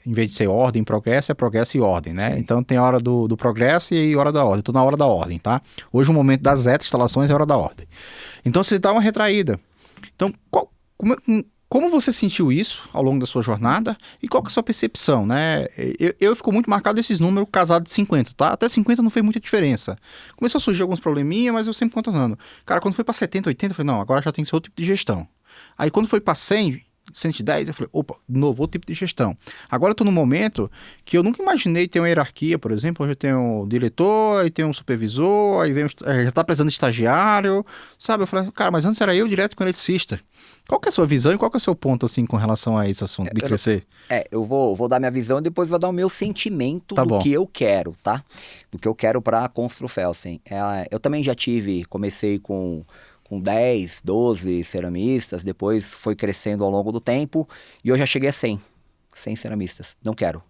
em vez de ser ordem e progresso, é progresso e ordem, né, Sim. então tem a hora do progresso e a hora da ordem, eu tô na hora da ordem, tá, hoje o momento das instalações é a hora da ordem, então você dá uma retraída, então como você sentiu isso ao longo da sua jornada e qual que é a sua percepção, né? Eu fico muito marcado desses números casados de 50, tá? Até 50 não fez muita diferença. Começou a surgir alguns probleminhas, mas eu sempre contornando. Cara, quando foi para 70, 80, eu falei, não, agora já tem que ser outro tipo de gestão. Aí quando foi para 100, 110, eu falei, opa, novo outro tipo de gestão. Agora eu tô num momento que eu nunca imaginei ter uma hierarquia, por exemplo, hoje eu tenho um diretor, aí tem um supervisor, aí já tá precisando de estagiário, sabe? Eu falei, cara, mas antes era eu direto com o eletricista. Qual que é a sua visão e qual que é o seu ponto, assim, com relação a esse assunto de crescer? Eu vou dar minha visão e depois vou dar o meu sentimento que eu quero, tá? Do que eu quero pra Construfelsen. Eu também já comecei com 10, 12 ceramistas, depois foi crescendo ao longo do tempo e eu já cheguei a 100 ceramistas. Não quero.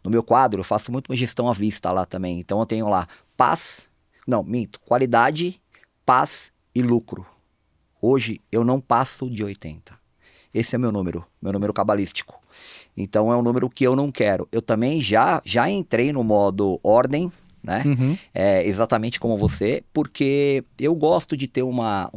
No meu quadro eu faço muito uma gestão à vista lá também. Então eu tenho lá qualidade, paz e lucro. Hoje eu não passo de 80. Esse é meu número cabalístico. Então é um número que eu não quero. Eu também já entrei no modo ordem, né? Uhum. Exatamente como você, porque eu gosto de ter uma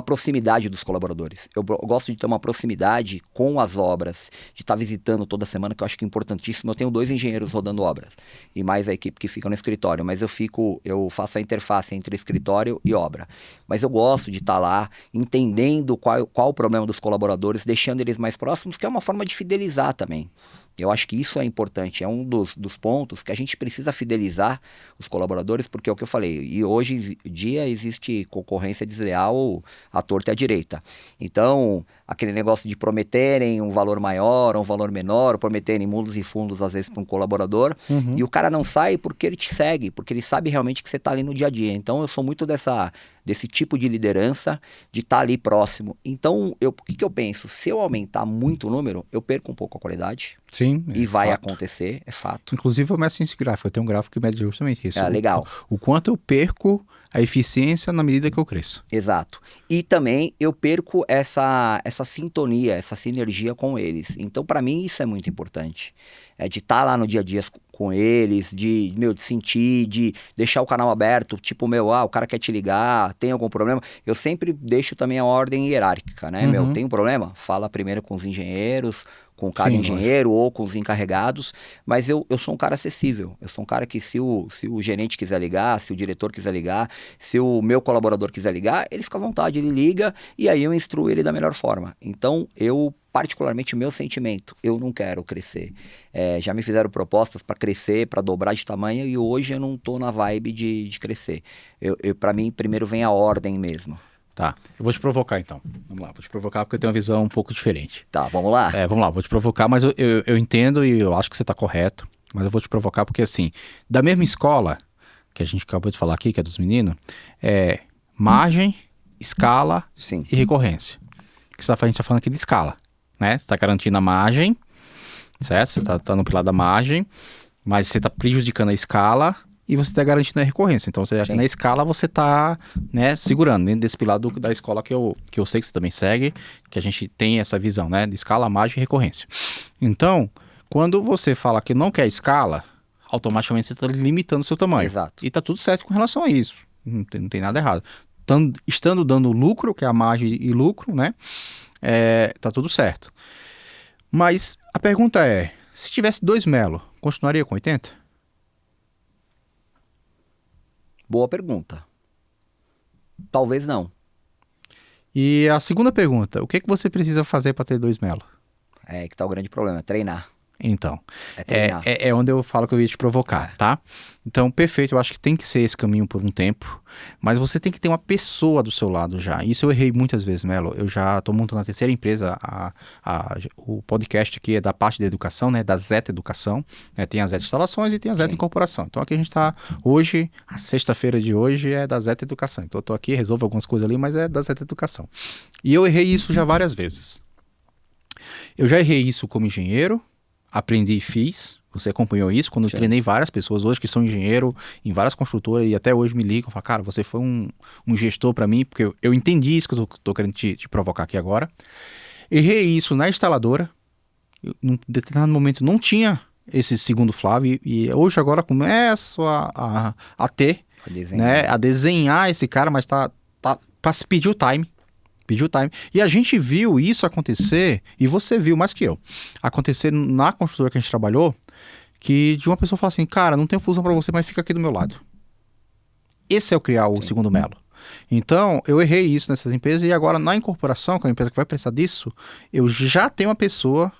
proximidade dos colaboradores. Eu gosto de ter uma proximidade com as obras, de estar visitando toda semana, que eu acho que é importantíssimo. Eu tenho 2 engenheiros rodando obras e mais a equipe que fica no escritório, mas eu faço a interface entre escritório e obra. Mas eu gosto de estar lá, entendendo qual o problema dos colaboradores, deixando eles mais próximos, que é uma forma de fidelizar também. Eu acho que isso é importante, é um dos pontos que a gente precisa fidelizar os colaboradores, porque é o que eu falei, e hoje em dia existe concorrência desleal à torta e à direita. Então, aquele negócio de prometerem um valor maior, um valor menor, prometerem mundos e fundos às vezes para um colaborador, e o cara não sai porque ele te segue, porque ele sabe realmente que você está ali no dia a dia. Então, eu sou muito desse tipo de liderança, de estar ali próximo. Então, o que eu penso? Se eu aumentar muito o número, eu perco um pouco a qualidade. Sim, E vai fato. acontecer, é fato. Inclusive eu meço esse gráfico, eu tenho um gráfico que mede justamente isso. Legal. O quanto eu perco a eficiência na medida que eu cresço. Exato. E também eu perco essa sintonia, essa sinergia com eles. Então, para mim, isso é muito importante. De estar lá no dia a dia com eles, de sentir, de deixar o canal aberto, tipo, o cara quer te ligar, tem algum problema? Eu sempre deixo também a ordem hierárquica, né? Tem um problema? Fala primeiro com os engenheiros, com cada engenheiro ou com os encarregados, mas eu sou um cara acessível, eu sou um cara que se o gerente quiser ligar, se o diretor quiser ligar, se o meu colaborador quiser ligar, ele fica à vontade, ele liga e aí eu instruo ele da melhor forma. Então, particularmente o meu sentimento, eu não quero crescer. Já me fizeram propostas para crescer, para dobrar de tamanho e hoje eu não tô na vibe de crescer. Para mim, primeiro vem a ordem mesmo. Tá, eu vou te provocar então. Vamos lá, vou te provocar porque eu tenho uma visão um pouco diferente. Tá, vamos lá? Vamos lá, vou te provocar, mas eu entendo e eu acho que você tá correto, mas eu vou te provocar porque assim, da mesma escola que a gente acabou de falar aqui, que é dos meninos, margem, escala Sim. e recorrência. A gente tá falando aqui de escala, né? Você tá garantindo a margem, certo? Você tá no pilar da margem, mas você tá prejudicando a escala e você está garantindo a recorrência. Então, na escala você está, né, segurando dentro desse pilar da escola que eu sei que você também segue, que a gente tem essa visão, né, de escala, margem e recorrência. Então, quando você fala que não quer escala, automaticamente você está limitando o seu tamanho. Exato. E está tudo certo com relação a isso. Não tem nada errado. Estando dando lucro, que é a margem e lucro, né, tá tudo certo. Mas a pergunta é, se tivesse 2 Melo, continuaria com 80? Boa pergunta. Talvez não. E a segunda pergunta, o que você precisa fazer para ter 2 Melo? Que tá o grande problema, treinar. Então, treinar. É onde eu falo que eu ia te provocar, tá? Então, perfeito, eu acho que tem que ser esse caminho por um tempo, mas você tem que ter uma pessoa do seu lado já. Isso eu errei muitas vezes, Melo. Eu já tô montando a terceira empresa, o podcast aqui é da parte da educação, né? Da Zeta Educação, né? Tem a Zeta Instalações e tem a Zeta Incorporação. Então, aqui a gente tá hoje, a sexta-feira de hoje é da Zeta Educação. Então, eu tô aqui, resolvo algumas coisas ali, mas é da Zeta Educação. E eu errei isso já várias vezes. Eu já errei isso como engenheiro, aprendi e fiz, você acompanhou isso, quando eu treinei várias pessoas hoje que são engenheiro em várias construtoras e até hoje me ligam, falam, cara, você foi um gestor para mim, porque eu entendi isso que eu tô querendo te provocar aqui agora. Errei isso na instaladora, num determinado momento não tinha esse segundo Flávio e hoje agora começo a ter, né, a desenhar esse cara, mas tá para se pedir o time. Pediu time. E a gente viu isso acontecer, e você viu mais que eu, acontecer na construtora que a gente trabalhou, que de uma pessoa fala assim, cara, não tenho função para você, mas fica aqui do meu lado. Esse é o criar o segundo Melo. Então, eu errei isso nessas empresas, e agora na incorporação, que é uma empresa que vai precisar disso, eu já tenho uma pessoa,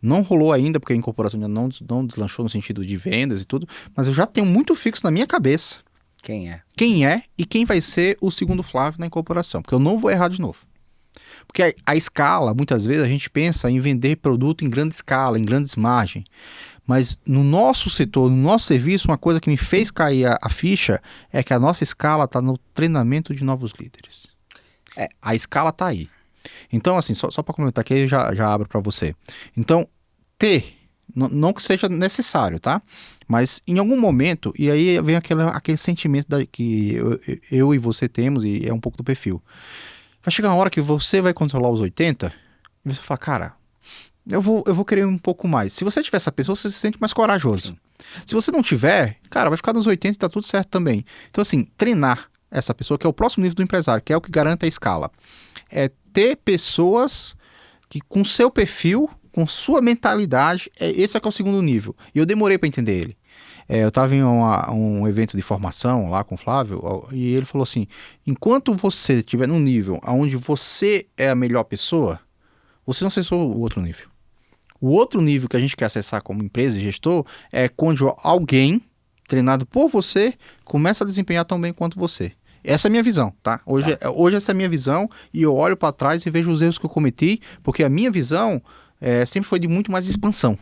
não rolou ainda, porque a incorporação ainda não deslanchou no sentido de vendas e tudo, mas eu já tenho muito fixo na minha cabeça quem é e quem vai ser o segundo Flávio na incorporação, porque eu não vou errar de novo. Porque a escala, muitas vezes a gente pensa em vender produto em grande escala, em grandes margens, mas no nosso setor, no nosso serviço, uma coisa que me fez cair a ficha é que a nossa escala está no treinamento de novos líderes. A escala está aí. Então, assim, só para comentar aqui, eu já abro para você. Então, não que seja necessário, tá? Mas em algum momento, e aí vem aquele sentimento que eu e você temos, e é um pouco do perfil. Vai chegar uma hora que você vai controlar os 80, e você fala, cara, eu vou querer um pouco mais. Se você tiver essa pessoa, você se sente mais corajoso. Sim. Se você não tiver, cara, vai ficar nos 80 e tá tudo certo também. Então, assim, treinar essa pessoa, que é o próximo nível do empresário, que é o que garante a escala, é ter pessoas que com seu perfil, com sua mentalidade, esse é que é o segundo nível. E eu demorei para entender ele. Eu estava em um evento de formação lá com o Flávio, e ele falou assim, enquanto você estiver num nível onde você é a melhor pessoa, você não acessou o outro nível. O outro nível que a gente quer acessar como empresa e gestor é quando alguém, treinado por você, começa a desempenhar tão bem quanto você. Essa é a minha visão, tá? Hoje essa é a minha visão, e eu olho para trás e vejo os erros que eu cometi, porque a minha visão sempre foi de muito mais expansão.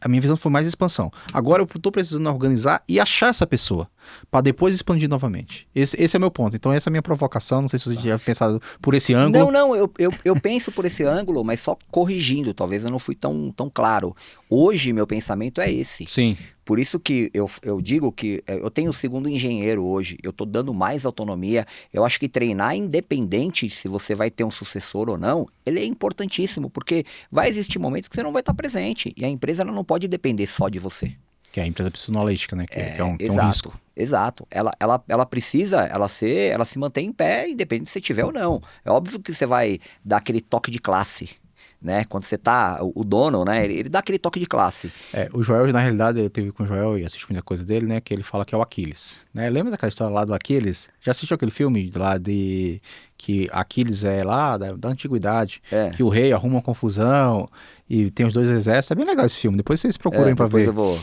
A minha visão foi mais expansão. Agora eu estou precisando organizar e achar essa pessoa, para depois expandir novamente. Esse é o meu ponto. Então essa é a minha provocação. Não sei se você tinha pensado por esse ângulo. Não, eu penso por esse ângulo, mas só corrigindo. Talvez eu não fui tão claro. Hoje meu pensamento é esse. Sim. Por isso que eu digo que eu tenho o segundo engenheiro hoje, eu estou dando mais autonomia. Eu acho que treinar independente se você vai ter um sucessor ou não, ele é importantíssimo, porque vai existir momentos que você não vai estar presente, e a empresa ela não pode depender só de você. Que a empresa personalística, né? Que é um exato, risco. Exato. Ela precisa, ela se mantém em pé, independente se tiver ou não. É óbvio que você vai dar aquele toque de classe, né? Quando você tá, o dono, né? Ele dá aquele toque de classe. O Joel, na realidade, eu tive com o Joel e assisti muita coisa dele, né? Que ele fala que é o Aquiles, né? Lembra daquela história lá do Aquiles? Já assistiu aquele filme lá de... Que Aquiles é lá da antiguidade, que o rei arruma uma confusão e tem os dois exércitos. É bem legal esse filme, depois vocês procurem pra ver. Eu vou...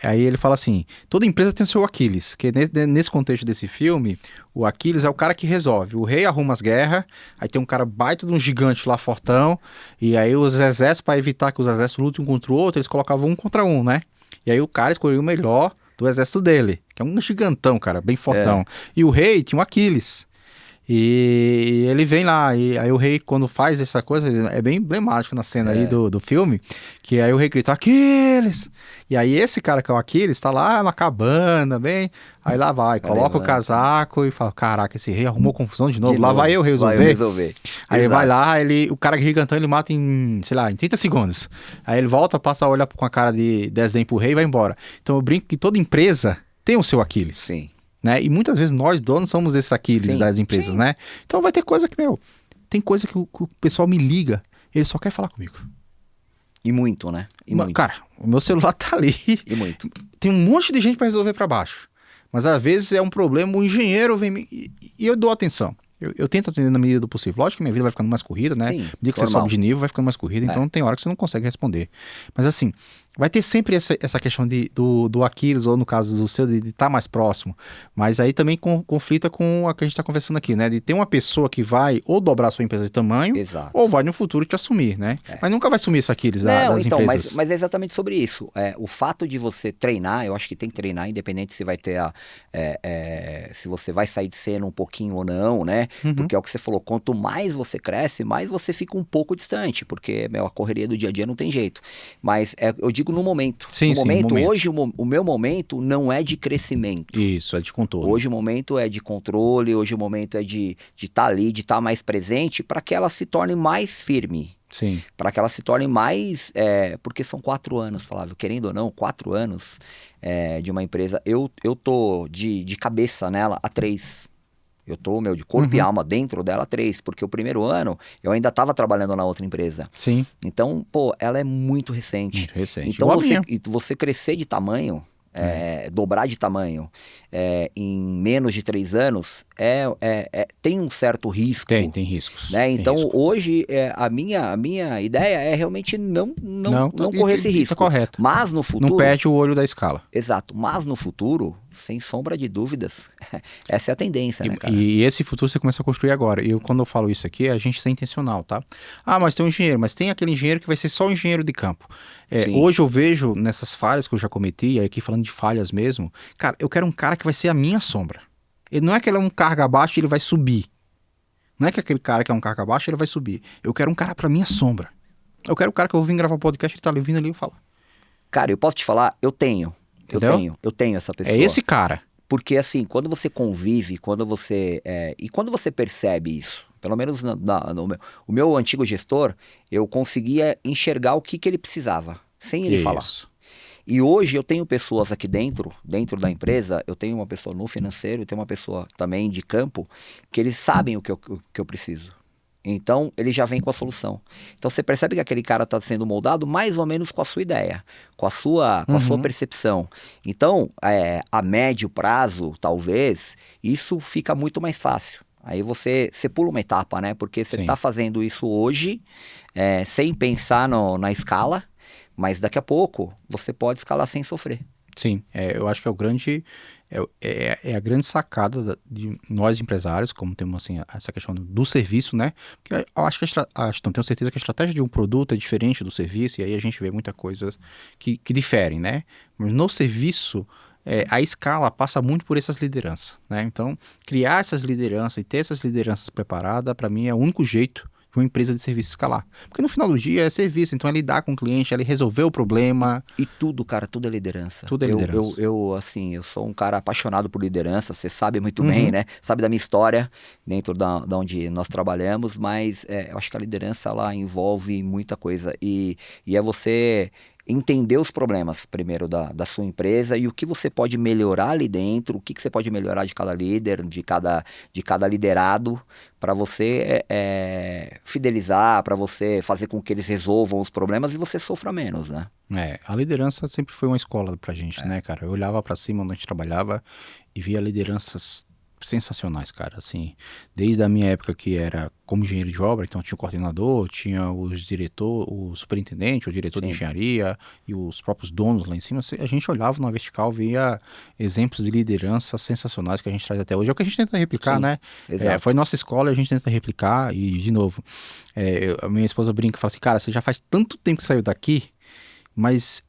Aí ele fala assim, toda empresa tem o seu Aquiles, que nesse contexto desse filme, o Aquiles é o cara que resolve. O rei arruma as guerras, aí tem um cara baita de um gigante lá, fortão, e aí os exércitos, para evitar que os exércitos lutem um contra o outro, eles colocavam um contra um, né? E aí o cara escolheu o melhor do exército dele, que é um gigantão, cara, bem fortão. E o rei tinha um Aquiles. E ele vem lá, e aí o rei, quando faz essa coisa, é bem emblemático na cena aí do filme, que aí o rei grita, Aquiles! E aí esse cara que é o Aquiles tá lá na cabana, bem, aí lá vai, coloca o casaco e fala, caraca, esse rei arrumou confusão de novo, lá vai eu resolver. Aí ele vai lá, o cara gigantão, ele mata em, sei lá, em 30 segundos. Aí ele volta, passa a olhar com a cara de desdém pro rei e vai embora. Então eu brinco que toda empresa tem o seu Aquiles. Sim. Né? E muitas vezes nós donos somos esses Aquiles das empresas, né? Então vai ter coisa que, tem coisa que o pessoal me liga, ele só quer falar comigo. E muito, né? Muito. Cara, o meu celular tá ali. E muito. Tem um monte de gente para resolver para baixo. Mas às vezes é um problema, o engenheiro vem e eu dou atenção. Eu tento atender na medida do possível. Lógico que minha vida vai ficando mais corrida, né? Sim, medida que você sobe de nível, vai ficando mais corrida, então tem hora que você não consegue responder. Mas assim, vai ter sempre essa questão do Aquiles, ou no caso do seu, de estar mais próximo. Mas aí também conflita com a que a gente está conversando aqui, né? De ter uma pessoa que vai ou dobrar a sua empresa de tamanho, ou vai no futuro te assumir, né? Mas nunca vai assumir esse Aquiles das empresas. Mas é exatamente sobre isso. O fato de você treinar, eu acho que tem que treinar, independente se vai ter se você vai sair de cena um pouquinho ou não, né? Porque é o que você falou, quanto mais você cresce, mais você fica um pouco distante, porque a correria do dia a dia não tem jeito. Mas eu digo no momento. Sim, no momento, momento. Hoje o meu momento não é de crescimento. Isso, é de controle. Hoje o momento é de controle, hoje o momento é de estar ali, de estar mais presente, para que ela se torne mais firme. Sim. Para que ela se torne mais... porque são 4 anos, Flávio, querendo ou não, 4 anos de uma empresa. Eu tô de cabeça nela há 3. Eu tô, de corpo e alma dentro dela 3, porque o primeiro ano eu ainda estava trabalhando na outra empresa. Sim. Então, ela é muito recente. Muito recente. Então, você crescer de tamanho, dobrar de tamanho em menos de 3 anos, tem um certo risco. Tem riscos. Né? Então, risco. Hoje, a minha ideia é realmente não correr esse risco. Isso é correto. Mas no futuro... Não perde o olho da escala. Exato. Mas no futuro, sem sombra de dúvidas, essa é a tendência, né, cara? E esse futuro você começa a construir agora. E quando eu falo isso aqui, a gente é intencional, tá? Mas tem um engenheiro, mas tem aquele engenheiro que vai ser só o engenheiro de campo. Hoje eu vejo nessas falhas que eu já cometi, e aqui falando de falhas mesmo, cara, eu quero um cara que vai ser a minha sombra. Ele não é que ele é um carga abaixo e ele vai subir. Não é que aquele cara que é um carga abaixo ele vai subir. Eu quero um cara pra minha sombra. Eu quero um cara que eu vou vir gravar podcast, ele tá ali vindo ali e falar. Cara, eu posso te falar, eu tenho essa pessoa. É esse cara. Porque assim, quando você convive, quando você percebe isso, pelo menos o meu antigo gestor, eu conseguia enxergar o que ele precisava, sem ele falar. E hoje eu tenho pessoas aqui dentro da empresa, eu tenho uma pessoa no financeiro, eu tenho uma pessoa também de campo, que eles sabem o que eu preciso. Então, ele já vem com a solução. Então, você percebe que aquele cara está sendo moldado mais ou menos com a sua ideia, com a sua percepção. Então, a médio prazo, talvez, isso fica muito mais fácil. Aí você pula uma etapa, né? Porque você está fazendo isso hoje, sem pensar na escala, mas daqui a pouco você pode escalar sem sofrer. Sim, eu acho que é o grande... É a grande sacada de nós empresários, como temos assim, essa questão do serviço, né? Porque eu acho que não tenho certeza que a estratégia de um produto é diferente do serviço, e aí a gente vê muita coisa que diferem, né? Mas no serviço, a escala passa muito por essas lideranças, né? Então, criar essas lideranças e ter essas lideranças preparadas, para mim, é o único jeito de uma empresa de serviço escalar. Porque no final do dia é serviço, então é lidar com o cliente, é resolver o problema. E tudo, cara, tudo é liderança. Tudo é liderança. Eu sou um cara apaixonado por liderança, você sabe muito bem, né? Sabe da minha história dentro da onde nós trabalhamos, mas eu acho que a liderança, ela envolve muita coisa. E é você entender os problemas primeiro da sua empresa e o que você pode melhorar ali dentro, o que você pode melhorar de cada líder, de cada liderado, para você fidelizar, para você fazer com que eles resolvam os problemas e você sofra menos, né? A liderança sempre foi uma escola pra gente, né, cara? Eu olhava pra cima onde a gente trabalhava e via lideranças sensacionais, cara, assim, desde a minha época que era como engenheiro de obra, então tinha o coordenador, tinha os diretor, o superintendente, o diretor de engenharia e os próprios donos lá em cima, a gente olhava na vertical, via exemplos de liderança sensacionais que a gente traz até hoje, é o que a gente tenta replicar, Sim, né? Foi nossa escola e a gente tenta replicar e, de novo, a minha esposa brinca e fala assim, cara, você já faz tanto tempo que saiu daqui, mas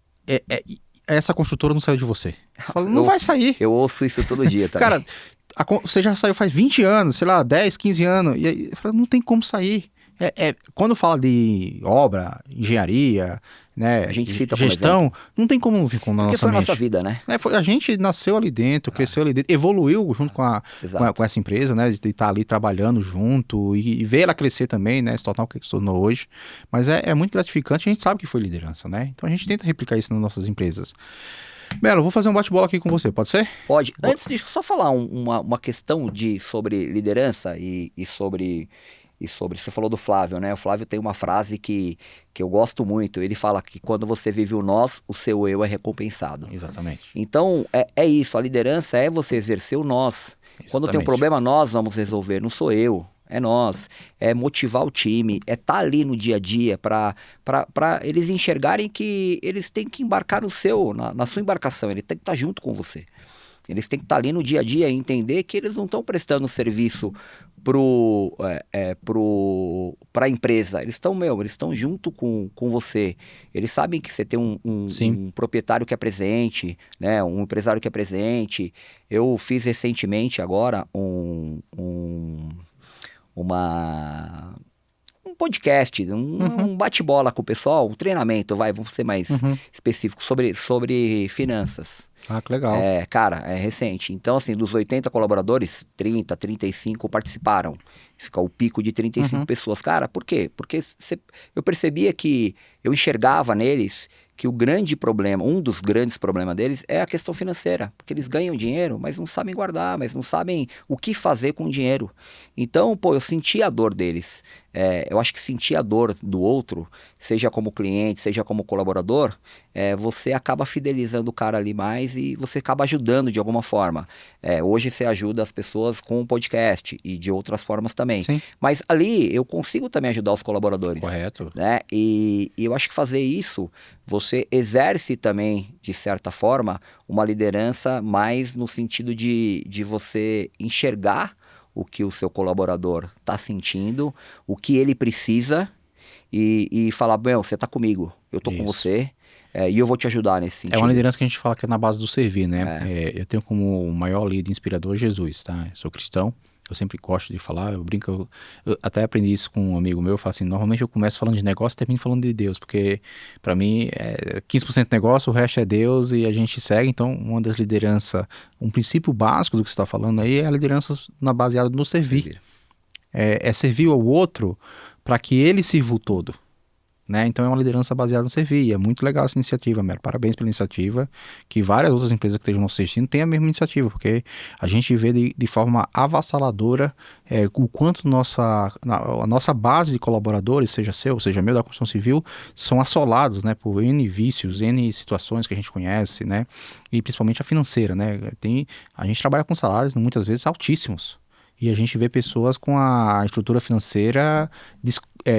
essa construtora não saiu de você. Eu falo, não vai sair. Eu ouço isso todo dia, tá? Cara, você já saiu faz 20 anos, sei lá, 10, 15 anos, e aí eu falo, não tem como sair. Quando fala de obra, engenharia, né, A gente cita gestão, não tem como vir com a nossa mente. Porque foi a nossa vida, né? A gente nasceu ali dentro, cresceu ali dentro, evoluiu junto com essa empresa, né, de estar ali trabalhando junto e ver ela crescer também, né, se tornar o que se tornou hoje. Mas é muito gratificante, a gente sabe que foi liderança, né? Então a gente tenta replicar isso nas nossas empresas. Melo, vou fazer um bate-bola aqui com você, pode ser? Pode. Antes, deixa eu só falar uma questão sobre liderança e sobre. Você falou do Flávio, né? O Flávio tem uma frase que eu gosto muito. Ele fala que quando você vive o nós, o seu eu é recompensado. Exatamente. Então, é isso. A liderança é você exercer o nós. Exatamente. Quando tem um problema, nós vamos resolver, não sou eu. É nós, é motivar o time, é estar ali no dia a dia para eles enxergarem que eles têm que embarcar na sua embarcação, ele tem que estar junto com você. Eles têm que estar ali no dia a dia e entender que eles não estão prestando serviço para a empresa. Eles estão junto com você. Eles sabem que você tem um proprietário que é presente, né? Um empresário que é presente. Eu fiz recentemente agora um podcast, um bate-bola com o pessoal, um treinamento, vamos ser mais específicos, sobre finanças. Ah, que legal. Cara, é recente. Então, assim, dos 80 colaboradores, 30, 35 participaram. Fica o pico de 35 pessoas. Cara, por quê? Porque eu percebia que eu enxergava neles que o grande problema, um dos grandes problemas deles é a questão financeira, porque eles ganham dinheiro, mas não sabem guardar, mas não sabem o que fazer com o dinheiro. Então, eu senti a dor deles. Eu acho que sentir a dor do outro, seja como cliente, seja como colaborador, você acaba fidelizando o cara ali mais e você acaba ajudando de alguma forma. Hoje você ajuda as pessoas com o podcast e de outras formas também. Sim. Mas ali eu consigo também ajudar os colaboradores. Correto. Né? E eu acho que fazer isso, você exerce também, de certa forma, uma liderança mais no sentido de você enxergar o que o seu colaborador está sentindo, o que ele precisa e falar, você está comigo, eu estou com você e eu vou te ajudar nesse sentido. É uma liderança que a gente fala que é na base do servir, né? Eu tenho como o maior líder inspirador Jesus, tá? Eu sou cristão. Eu sempre gosto de falar, eu brinco, eu até aprendi isso com um amigo meu, eu falo assim, normalmente eu começo falando de negócio e termino falando de Deus, porque para mim é 15% negócio, o resto é Deus e a gente segue, então uma das lideranças, um princípio básico do que você está falando aí é a liderança baseada no servir. É servir ao outro para que ele sirva o todo. Né? Então é uma liderança baseada no servir, e é muito legal essa iniciativa, Mero. Parabéns pela iniciativa, que várias outras empresas que estejam nos assistindo têm a mesma iniciativa, porque a gente vê de forma avassaladora o quanto a nossa base de colaboradores, seja seu, seja meu, da construção civil, são assolados, né, por N vícios, N situações que a gente conhece, né, e principalmente a financeira, né, a gente trabalha com salários muitas vezes altíssimos, e a gente vê pessoas com a estrutura financeira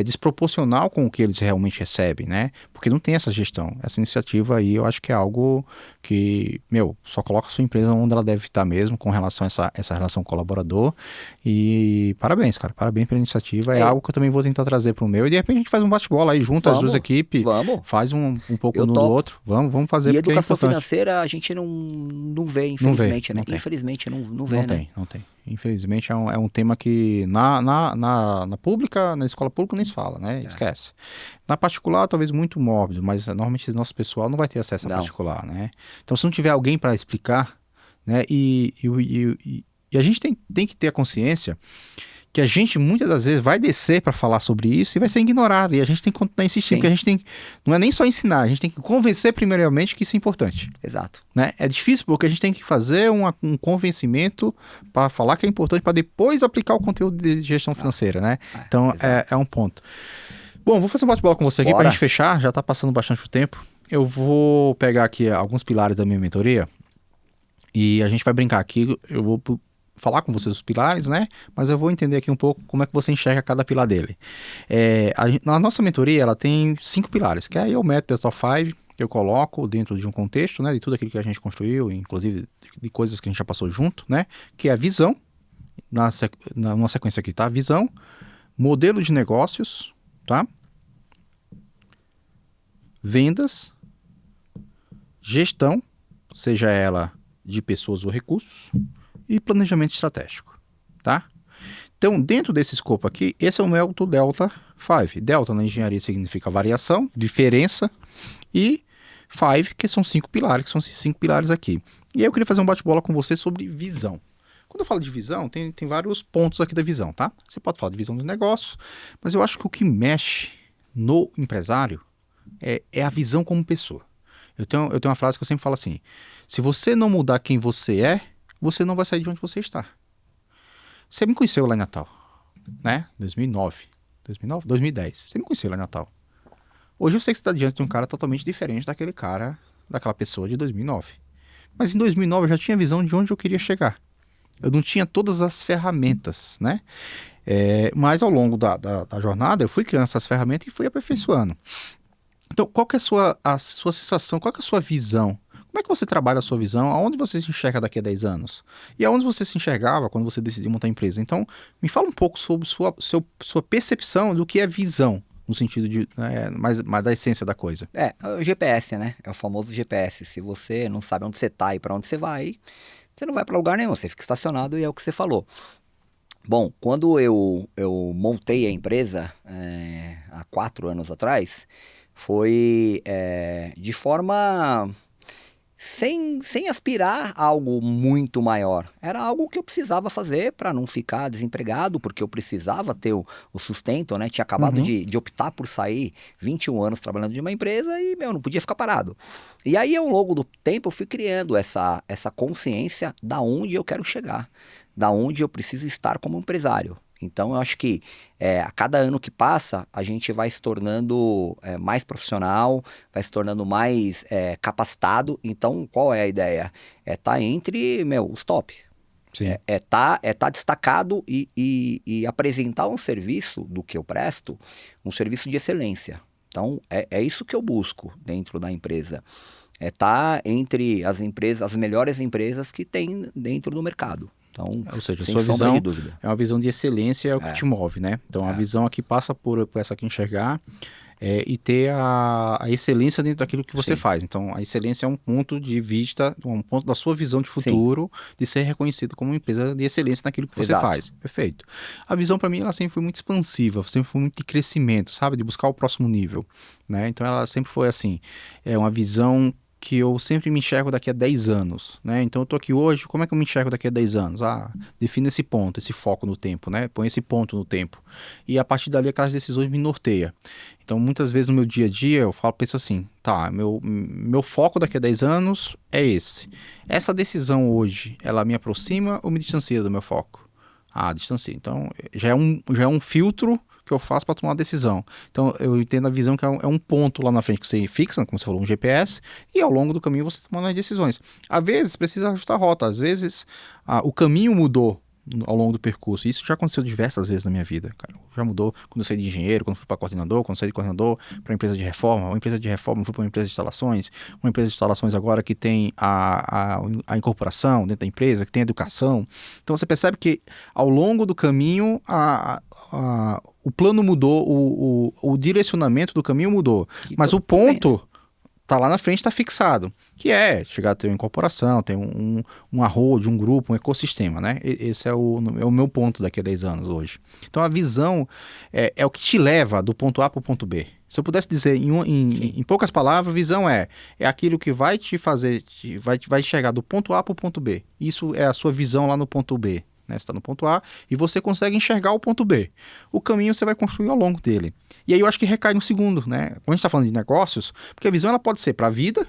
desproporcional com o que eles realmente recebem, né? Porque não tem essa gestão. Essa iniciativa aí eu acho que é algo que, só coloca a sua empresa onde ela deve estar mesmo com relação a essa relação colaborador. E parabéns, cara. Parabéns pela iniciativa. É algo que eu também vou tentar trazer para o meu. E de repente a gente faz um bate-bola aí junto, as duas equipes. Vamos. Faz um pouco do outro. Vamos fazer. E educação financeira a gente não vê, infelizmente, né? Infelizmente não vê, né? Não tem. Infelizmente é um tema que na pública, na escola pública nem se fala, né? Esquece. Na particular, talvez muito mórbido, mas normalmente nosso pessoal não vai ter acesso a particular, né? Então, se não tiver alguém para explicar, né? E a gente tem que ter a consciência que a gente muitas das vezes vai descer para falar sobre isso e vai ser ignorado. E a gente tem que continuar insistindo, porque a gente tem, não é nem só ensinar, a gente tem que convencer primeiramente que isso é importante. Exato. Né? É difícil porque a gente tem que fazer um convencimento para falar que é importante para depois aplicar o conteúdo de gestão financeira, né? Então é um ponto. Bom, vou fazer um bate-bola com você aqui para a gente fechar, já está passando bastante o tempo. Eu vou pegar aqui alguns pilares da minha mentoria e a gente vai brincar aqui, eu vou falar com vocês os pilares, né? Mas eu vou entender aqui um pouco como é que você enxerga cada pilar dele. A nossa mentoria, ela tem 5 pilares, que aí é o método Top 5, que eu coloco dentro de um contexto, né? De tudo aquilo que a gente construiu, inclusive de coisas que a gente já passou junto, né? Que é a visão, numa sequência aqui, tá? Visão, modelo de negócios, tá? Vendas, gestão, seja ela de pessoas ou recursos, e planejamento estratégico, tá? Então, dentro desse escopo aqui, esse é o método Delta 5. Delta na engenharia significa variação, diferença, e 5, que são 5 pilares, que são esses 5 pilares aqui. E aí eu queria fazer um bate-bola com você sobre visão. Quando eu falo de visão, tem vários pontos aqui da visão, tá? Você pode falar de visão do negócio, mas eu acho que o que mexe no empresário é a visão como pessoa. Eu tenho uma frase que eu sempre falo assim: se você não mudar quem você é, você não vai sair de onde você está. Você me conheceu lá em Natal, né? 2009, 2010. Você me conheceu lá em Natal. Hoje eu sei que você está diante de um cara totalmente diferente daquela pessoa de 2009. Mas em 2009 eu já tinha visão de onde eu queria chegar. Eu não tinha todas as ferramentas, né? Mas ao longo da jornada eu fui criando essas ferramentas e fui aperfeiçoando. Então, qual que é a sua sensação? Qual que é a sua visão? Como é que você trabalha a sua visão? Aonde você se enxerga daqui a 10 anos? E aonde você se enxergava quando você decidiu montar a empresa? Então, me fala um pouco sobre sua percepção do que é visão, no sentido de mais da essência da coisa. O GPS, né? É o famoso GPS. Se você não sabe onde você está e para onde você vai, você não vai para lugar nenhum, você fica estacionado e é o que você falou. Bom, quando eu montei a empresa há 4 anos atrás, foi de forma sem aspirar a algo muito maior. Era algo que eu precisava fazer para não ficar desempregado, porque eu precisava ter o sustento, né? Tinha acabado de optar por sair 21 anos trabalhando de uma empresa e, não podia ficar parado. E aí, ao longo do tempo, eu fui criando essa consciência da onde eu quero chegar, da onde eu preciso estar como empresário. Então, eu acho que a cada ano que passa, a gente vai se tornando mais profissional, vai se tornando mais capacitado. Então, qual é a ideia? Tá entre, os top. Sim. Tá destacado e apresentar um serviço do que eu presto, um serviço de excelência. Então, é isso que eu busco dentro da empresa. Tá entre as melhores empresas que tem dentro do mercado. Então, ou seja, a sua visão é uma visão de excelência, é o que te move, né? Então, a visão aqui passa por essa aqui enxergar e ter a excelência dentro daquilo que você faz. Então, a excelência é um ponto de vista, um ponto da sua visão de futuro, de ser reconhecido como uma empresa de excelência naquilo que você faz. Perfeito. A visão, para mim, ela sempre foi muito expansiva, sempre foi muito de crescimento, sabe? De buscar o próximo nível, né? Então, ela sempre foi assim, uma visão que eu sempre me enxergo daqui a 10 anos, né? Então eu tô aqui hoje, como é que eu me enxergo daqui a 10 anos? Defina esse ponto, esse foco no tempo, né? Põe esse ponto no tempo. E a partir dali aquelas decisões me norteiam. Então muitas vezes no meu dia a dia eu penso assim, meu foco daqui a 10 anos é esse. Essa decisão hoje, ela me aproxima ou me distancia do meu foco? Distancia. Então já é um filtro que eu faço para tomar uma decisão. Então eu entendo a visão que é um ponto lá na frente que você fixa, como você falou, um GPS, e ao longo do caminho você toma as decisões. Às vezes precisa ajustar a rota, às vezes o caminho mudou ao longo do percurso. Isso já aconteceu diversas vezes na minha vida, cara. Já mudou quando eu saí de engenheiro, quando fui para coordenador, quando saí de coordenador para empresa de reforma, uma empresa de reforma fui para uma empresa de instalações, uma empresa de instalações agora que tem a incorporação dentro da empresa, que tem a educação. Então você percebe que ao longo do caminho o plano mudou, o direcionamento do caminho mudou, mas o ponto tá lá na frente, está fixado, que é chegar a ter uma incorporação, ter um arroz, um grupo, um ecossistema, né? Esse é o meu ponto daqui a 10 anos hoje. Então a visão é o que te leva do ponto A para o ponto B. Se eu pudesse dizer em poucas palavras, visão é aquilo que vai te fazer, vai chegar do ponto A para o ponto B. Isso é a sua visão lá no ponto B. né? Você está no ponto A e você consegue enxergar o ponto B. O caminho você vai construir ao longo dele. E aí eu acho que recai no segundo, né? Quando a gente está falando de negócios, porque a visão ela pode ser para a vida,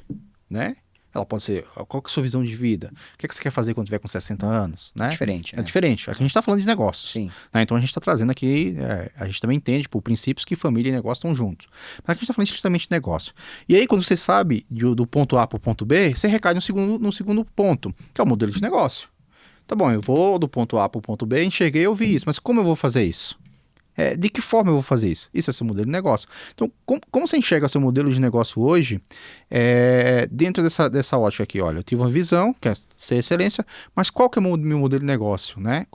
né? Ela pode ser, qual que é a sua visão de vida? O que é que você quer fazer quando tiver com 60 anos, né? Diferente, É né? diferente. Aqui a gente está falando de negócios. Sim. Né? Então a gente está trazendo aqui, a gente também entende, por princípios que família e negócio estão juntos. Mas aqui a gente está falando estritamente de negócio. E aí quando você sabe do ponto A para o ponto B, você recai no segundo ponto, que é o modelo de negócio. Tá bom, eu vou do ponto A para o ponto B, enxerguei, eu vi isso, mas como eu vou fazer isso? De que forma eu vou fazer isso? Isso é seu modelo de negócio. Então, como você enxerga seu modelo de negócio hoje, dentro dessa ótica aqui? Olha, eu tive uma visão, que é ser excelência, mas qual que é o meu modelo de negócio? Né?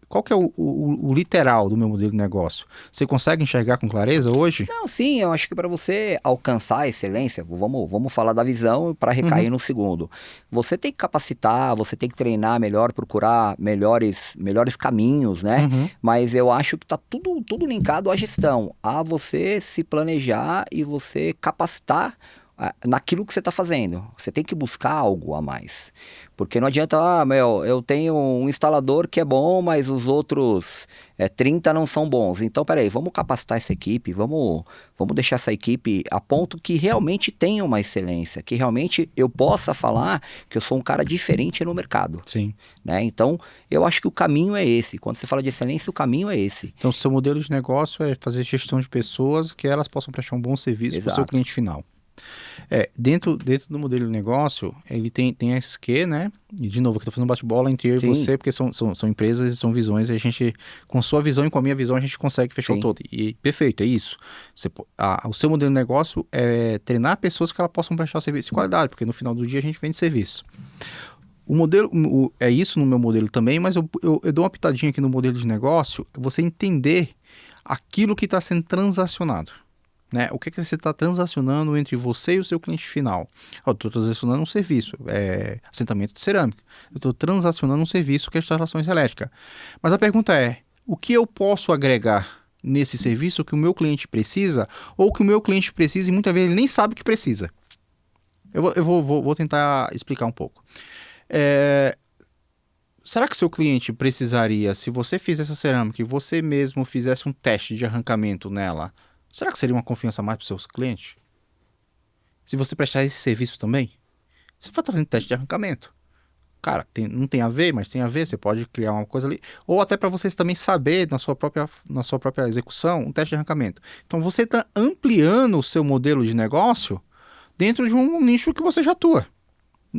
Qual que é o literal do meu modelo de negócio? Você consegue enxergar com clareza hoje? Não, sim, eu acho que para você alcançar a excelência, vamos falar da visão para recair no segundo. Você tem que capacitar, você tem que treinar melhor, procurar melhores caminhos, né? Mas eu acho que tá tudo linkado à gestão, a você se planejar e você capacitar naquilo que você está fazendo. Você tem que buscar algo a mais. Porque não adianta, eu tenho um instalador que é bom, mas os outros 30 não são bons. Então, peraí, vamos capacitar essa equipe, vamos deixar essa equipe a ponto que realmente tenha uma excelência, que realmente eu possa falar que eu sou um cara diferente no mercado. Sim. Né? Então, eu acho que o caminho é esse. Quando você fala de excelência, o caminho é esse. Então, seu modelo de negócio é fazer gestão de pessoas que elas possam prestar um bom serviço para o seu cliente final. Dentro do modelo de negócio, ele tem esse que, né? E de novo, que eu estou fazendo bate-bola entre eu e você, porque são empresas e são visões, e a gente, com sua visão e com a minha visão, a gente consegue fechar o todo. E perfeito, é isso. O seu modelo de negócio é treinar pessoas que elas possam prestar serviço de qualidade, porque no final do dia a gente vende serviço. O modelo, é isso no meu modelo também, mas eu dou uma pitadinha aqui no modelo de negócio, você entender aquilo que está sendo transacionado. Né? O que você está transacionando entre você e o seu cliente final? Eu estou transacionando um serviço, assentamento de cerâmica. Eu estou transacionando um serviço que é instalações elétricas. Mas a pergunta é, o que eu posso agregar nesse serviço que o meu cliente precisa, ou que o meu cliente precisa e muitas vezes ele nem sabe que precisa? Eu vou tentar explicar um pouco. Será que o seu cliente precisaria, se você fizesse essa cerâmica e você mesmo fizesse um teste de arrancamento nela, será que seria uma confiança a mais para os seus clientes? Se você prestar esse serviço também, você vai estar fazendo teste de arrancamento. Cara, não tem a ver, mas tem a ver, você pode criar uma coisa ali. Ou até para vocês também saber, na sua própria execução, um teste de arrancamento. Então você está ampliando o seu modelo de negócio dentro de um nicho que você já atua.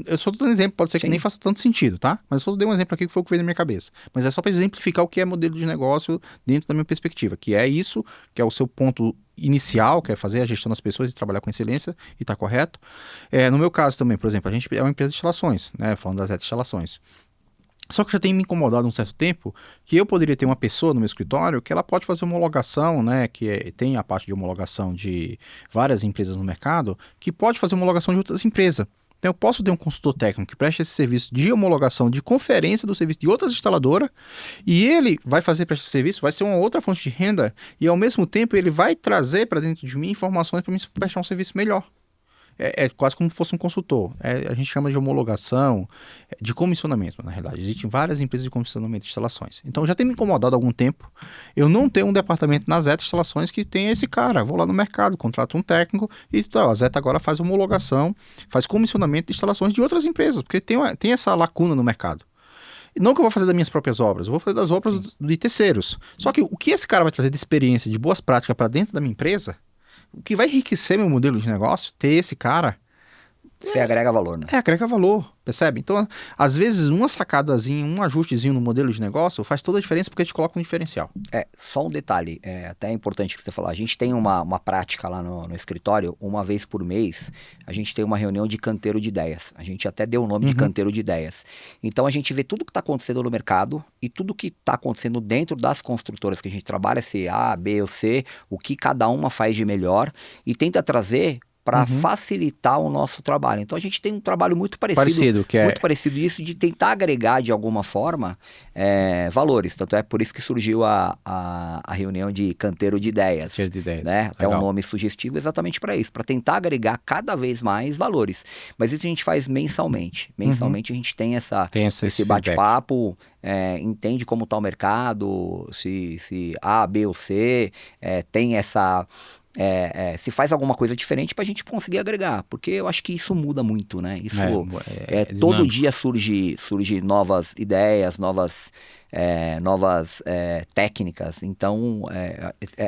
Eu só estou dando exemplo, pode ser que nem faça tanto sentido, tá? Mas eu só dei um exemplo aqui que foi o que veio na minha cabeça. Mas é só para exemplificar o que é modelo de negócio dentro da minha perspectiva, que é isso, que é o seu ponto inicial, que é fazer a gestão das pessoas e trabalhar com excelência, e tá correto. No meu caso também, por exemplo, a gente é uma empresa de instalações, né? Falando das instalações. Só que já tem me incomodado um certo tempo que eu poderia ter uma pessoa no meu escritório que ela pode fazer homologação, né? Tem a parte de homologação de várias empresas no mercado, que pode fazer homologação de outras empresas. Então eu posso ter um consultor técnico que preste esse serviço de homologação, de conferência do serviço de outras instaladoras, e ele vai fazer para esse serviço, vai ser uma outra fonte de renda, e ao mesmo tempo ele vai trazer para dentro de mim informações para mim prestar um serviço melhor. É quase como se fosse um consultor. A gente chama de homologação, de comissionamento, na realidade. Existem várias empresas de comissionamento de instalações. Então já tem me incomodado há algum tempo. Eu não tenho um departamento na Zeta Instalações que tenha esse cara. Vou lá no mercado, contrato um técnico e a Zeta agora faz homologação, faz comissionamento de instalações de outras empresas, porque tem essa lacuna no mercado. Não que eu vou fazer das minhas próprias obras, eu vou fazer das obras de terceiros. Só que o que esse cara vai trazer de experiência, de boas práticas para dentro da minha empresa, o que vai enriquecer meu modelo de negócio, ter esse cara... Você agrega valor, né? Agrega valor, percebe? Então, às vezes, uma sacadazinha, um ajustezinho no modelo de negócio faz toda a diferença porque a gente coloca um diferencial. Só um detalhe, até importante que você falou. A gente tem uma prática lá no escritório, uma vez por mês, a gente tem uma reunião de canteiro de ideias. A gente até deu o nome de canteiro de ideias. Então, a gente vê tudo que está acontecendo no mercado e tudo que está acontecendo dentro das construtoras que a gente trabalha, se A, B ou C, o que cada uma faz de melhor e tenta trazer para Uhum. facilitar o nosso trabalho. Então a gente tem um trabalho muito Parecido, que é muito parecido isso, de tentar agregar de alguma forma valores. Tanto é por isso que surgiu a reunião de canteiro de ideias, cheio de ideias. né? Até um Legal. nome sugestivo exatamente para isso, para tentar agregar cada vez mais valores. Mas isso a gente faz mensalmente. Uhum. Mensalmente a gente tem Tem esse esse feedback. bate-papo, entende como está o mercado, se A, B ou C, tem essa. Se faz alguma coisa diferente para a gente conseguir agregar, porque eu acho que isso muda muito, né? Isso É todo dinâmico. dia surge novas ideias, novas técnicas, então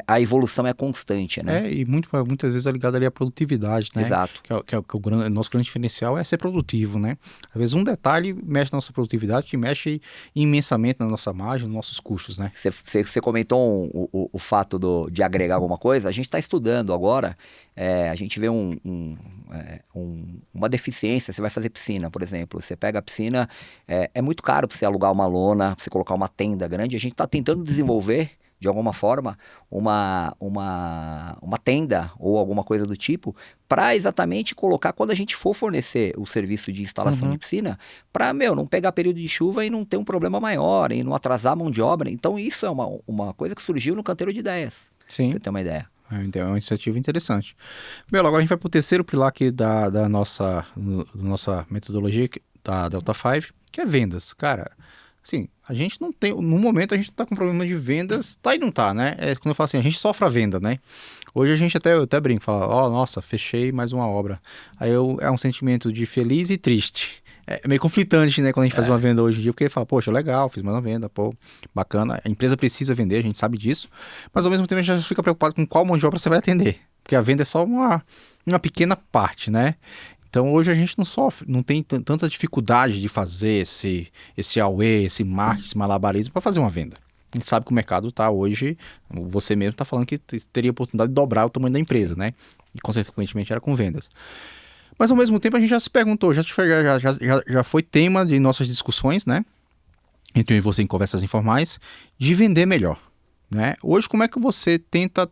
a evolução é constante, né? E muitas vezes é ligado ali à produtividade, né? Exato. Que nosso grande diferencial é ser produtivo, né? Às vezes um detalhe mexe na nossa produtividade, que mexe imensamente na nossa margem, nos nossos custos, né? Você comentou o fato de agregar alguma coisa. A gente está estudando agora, a gente vê uma deficiência. Você vai fazer piscina, por exemplo. Você pega a piscina, é muito caro para você alugar uma lona, para você colocar uma tenda grande. A gente está tentando desenvolver, de alguma forma, uma tenda ou alguma coisa do tipo, para exatamente colocar quando a gente for fornecer o serviço de instalação de Uhum. piscina, para, não pegar período de chuva e não ter um problema maior, e não atrasar a mão de obra. Então, isso é uma coisa que surgiu no canteiro de ideias, pra Sim, você ter uma ideia. então é uma iniciativa interessante. Belo, agora a gente vai para o terceiro pilar aqui da nossa metodologia da Delta 5, que é vendas. Cara, assim, a gente não tem, no momento a gente não tá com problema de vendas, tá e não tá, né? Quando eu falo assim, a gente sofre a venda, né? Hoje eu até brinco, falo, nossa, fechei mais uma obra. É um sentimento de feliz e triste. É meio conflitante, né, quando a gente faz uma venda hoje em dia, porque fala, poxa, legal, fiz mais uma venda, pô, bacana. A empresa precisa vender, a gente sabe disso, mas ao mesmo tempo a gente já fica preocupado com qual mão de obra você vai atender, porque a venda é só uma pequena parte, né? Então hoje a gente não sofre, não tem tanta dificuldade de fazer esse AUE, esse marketing, esse malabarismo para fazer uma venda. A gente sabe que o mercado está hoje, você mesmo está falando que teria a oportunidade de dobrar o tamanho da empresa, né? E consequentemente era com vendas. Mas ao mesmo tempo a gente já se perguntou, já foi tema de nossas discussões, né? Entre eu e você em conversas informais, de vender melhor. Né? Hoje, como é que você tenta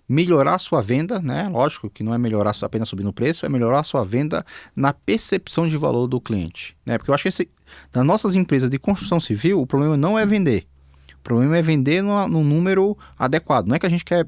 melhorar a sua venda, né? Lógico que não é melhorar apenas subindo o preço, é melhorar a sua venda na percepção de valor do cliente, né? Porque eu acho que nas nossas empresas de construção civil, o problema não é vender. O problema é vender no número adequado. Não é que a gente quer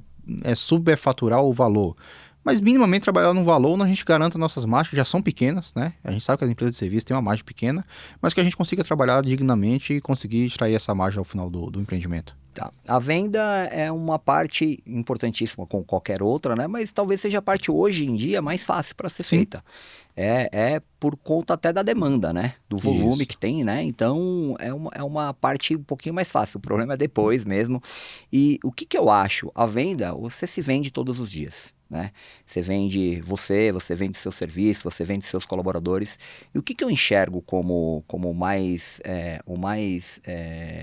superfaturar o valor, mas minimamente trabalhar no valor onde a gente garanta nossas margens, que já são pequenas, né? A gente sabe que as empresas de serviço têm uma margem pequena, mas que a gente consiga trabalhar dignamente e conseguir extrair essa margem ao final do empreendimento. Tá. A venda é uma parte importantíssima como qualquer outra, né? Mas talvez seja a parte hoje em dia mais fácil para ser Sim. feita. É por conta até da demanda, né? Do volume Isso. que tem, né? Então é uma parte um pouquinho mais fácil. O problema é depois mesmo. E o que eu acho? A venda, você se vende todos os dias, né? Você vende seu serviço, você vende seus colaboradores. E o que eu enxergo como o mais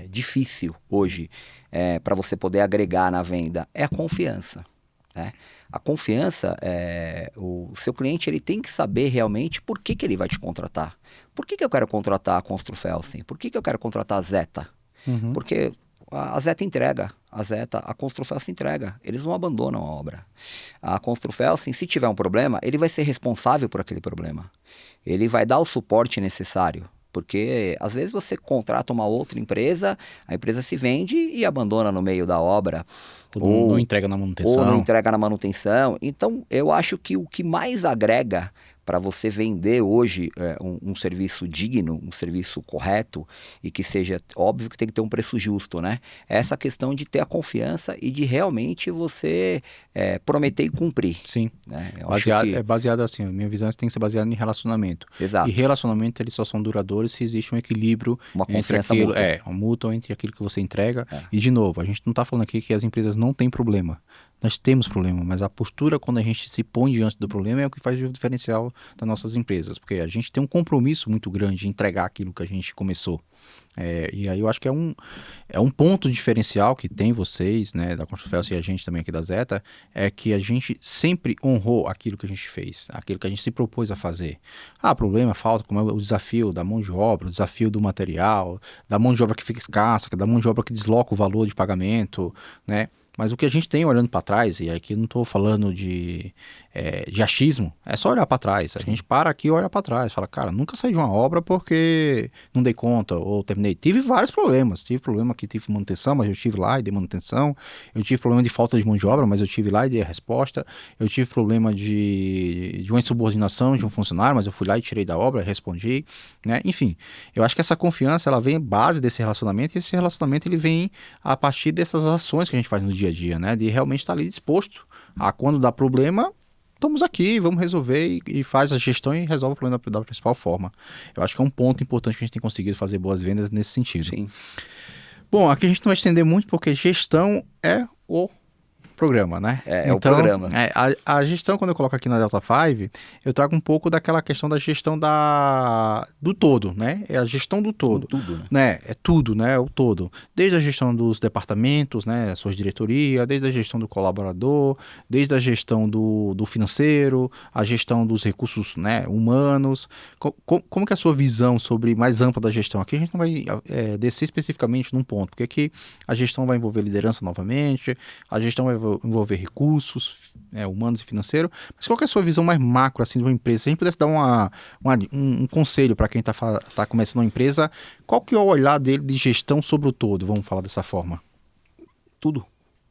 difícil hoje para você poder agregar na venda é a confiança, né? A confiança, o seu cliente ele tem que saber realmente por que ele vai te contratar. Por que eu quero contratar a Construfelsen? Por que eu quero contratar a Zeta? Uhum. Porque a Zeta entrega, a Construfelsen entrega, eles não abandonam a obra. A Construfelsen, se tiver um problema, ele vai ser responsável por aquele problema. Ele vai dar o suporte necessário. Porque às vezes você contrata uma outra empresa, a empresa se vende e abandona no meio da obra. Ou não entrega na Ou não manutenção. entrega na manutenção. Então, eu acho que o que mais agrega para você vender hoje um serviço digno, um serviço correto e que seja, óbvio que tem que ter um preço justo, né? É essa questão de ter a confiança e de realmente você prometer e cumprir. Sim. Né? É baseado assim, a minha visão tem que ser baseada em relacionamento. Exato. E relacionamento eles só são duradouros se existe um equilíbrio Uma entre confiança aquilo, mútua. uma mútua entre aquilo que você entrega. E de novo, a gente não está falando aqui que as empresas não têm problema. Nós temos problema, mas a postura quando a gente se põe diante do problema é o que faz o diferencial das nossas empresas, porque a gente tem um compromisso muito grande de entregar aquilo que a gente começou. E aí eu acho que é um ponto diferencial que tem vocês, né, da Construfelsen e a gente também aqui da Zeta, é que a gente sempre honrou aquilo que a gente fez, aquilo que a gente se propôs a fazer. Problema, falta, como é o desafio da mão de obra, o desafio do material, da mão de obra que fica escassa, da mão de obra que desloca o valor de pagamento, né? Mas o que a gente tem olhando para trás, e aqui eu não estou falando de de achismo, é só olhar para trás. A gente para aqui e olha para trás. Fala, cara, nunca saí de uma obra porque não dei conta ou terminei. Tive vários problemas. Tive problema que tive manutenção, mas eu estive lá e dei manutenção. Eu tive problema de falta de mão de obra, mas eu estive lá e dei a resposta. Eu tive problema de uma insubordinação de um funcionário, mas eu fui lá e tirei da obra, respondi, né? Enfim, eu acho que essa confiança, ela vem base desse relacionamento, e esse relacionamento ele vem a partir dessas ações que a gente faz no dia a dia, né? De realmente estar ali disposto a, quando dá problema, estamos aqui, vamos resolver, e faz a gestão e resolve o problema da principal forma. Eu acho que é um ponto importante que a gente tem conseguido fazer boas vendas nesse sentido. Sim. Bom, aqui a gente não vai estender muito porque gestão é o programa, né? É o programa. A gestão, quando eu coloco aqui na Delta 5, eu trago um pouco daquela questão da gestão do todo, né? É a gestão do todo. Tudo, né? É tudo, né? O todo. Desde a gestão dos departamentos, né? Suas diretorias, desde a gestão do colaborador, desde a gestão do financeiro, a gestão dos recursos, né, humanos. Como que é a sua visão sobre mais ampla da gestão? Aqui a gente não vai descer especificamente num ponto, porque aqui a gestão vai envolver liderança novamente, a gestão vai envolver recursos humanos e financeiros, mas qual que é a sua visão mais macro assim, de uma empresa? Se a gente pudesse dar um conselho para quem está começando uma empresa, qual que é o olhar dele de gestão sobre o todo? Vamos falar dessa forma. Tudo.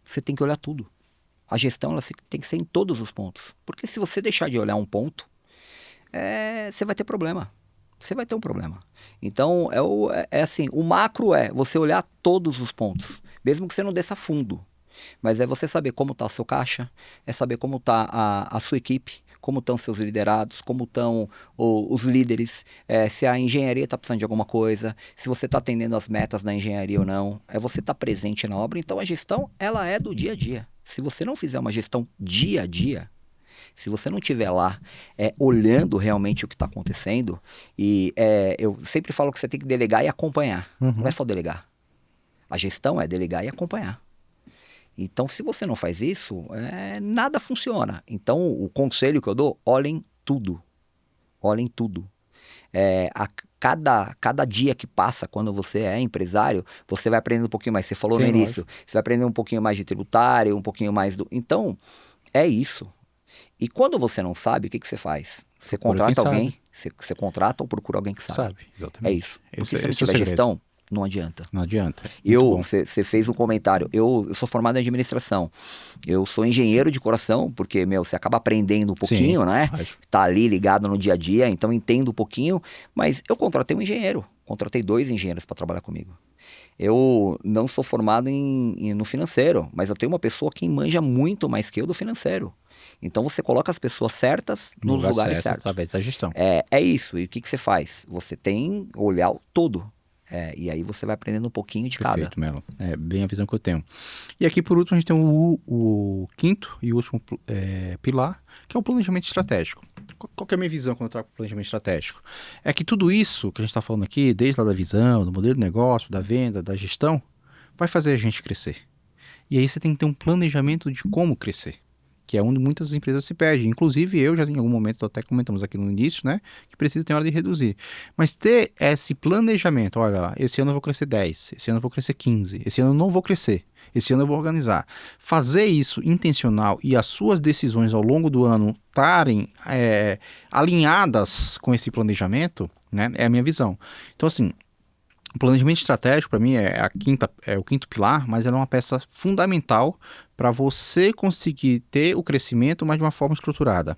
Você tem que olhar tudo. A gestão ela tem que ser em todos os pontos. Porque se você deixar de olhar um ponto, você vai ter problema. Você vai ter um problema. Então, assim, o macro é você olhar todos os pontos, mesmo que você não desça fundo. Mas é você saber como está o seu caixa, é saber como está a sua equipe, como estão seus liderados, como estão os líderes, se a engenharia está precisando de alguma coisa, se você está atendendo as metas da engenharia ou não, é você estar presente na obra. Então a gestão, ela é do dia a dia. Se você não fizer uma gestão dia a dia, se você não estiver lá olhando realmente o que está acontecendo, eu sempre falo que você tem que delegar e acompanhar, não é só delegar. A gestão é delegar e acompanhar. Então, se você não faz isso, nada funciona. Então, o conselho que eu dou, olhem tudo. Olhem tudo. Cada dia que passa, quando você é empresário, você vai aprendendo um pouquinho mais. Você falou no início, você vai aprender um pouquinho mais de tributário, um pouquinho mais do... Então, é isso. E quando você não sabe, o que você faz? Você contrata alguém, você contrata ou procura alguém que sabe. Exatamente. É isso. Porque se não tiver gestão, não adianta. Não adianta. Você fez um comentário. Eu sou formado em administração. Eu sou engenheiro de coração, porque, você acaba aprendendo um pouquinho, né? Tá ali ligado no dia a dia, então entendo um pouquinho. Mas eu contratei um engenheiro. Contratei 2 engenheiros para trabalhar comigo. Eu não sou formado no financeiro, mas eu tenho uma pessoa que manja muito mais que eu do financeiro. Então você coloca as pessoas certas nos lugares certos. Através da gestão. É isso. E o que você faz? Você tem que olhar todo. E aí você vai aprendendo um pouquinho de cada. Perfeito, Melo. É bem a visão que eu tenho. E aqui, por último, a gente tem o quinto e último pilar, que é o planejamento estratégico. Qual que é a minha visão quando eu trago planejamento estratégico? É que tudo isso que a gente está falando aqui, desde lá da visão, do modelo de negócio, da venda, da gestão, vai fazer a gente crescer. E aí você tem que ter um planejamento de como crescer, que é onde muitas empresas se perdem. Inclusive eu já em algum momento, até comentamos aqui no início, né, que precisa ter hora de reduzir. Mas ter esse planejamento, olha, esse ano eu vou crescer 10, esse ano eu vou crescer 15, esse ano eu não vou crescer, esse ano eu vou organizar. Fazer isso intencional e as suas decisões ao longo do ano estarem alinhadas com esse planejamento, né, é a minha visão. Então assim, o planejamento estratégico, para mim, é o quinto pilar, mas ela é uma peça fundamental para você conseguir ter o crescimento, mas de uma forma estruturada.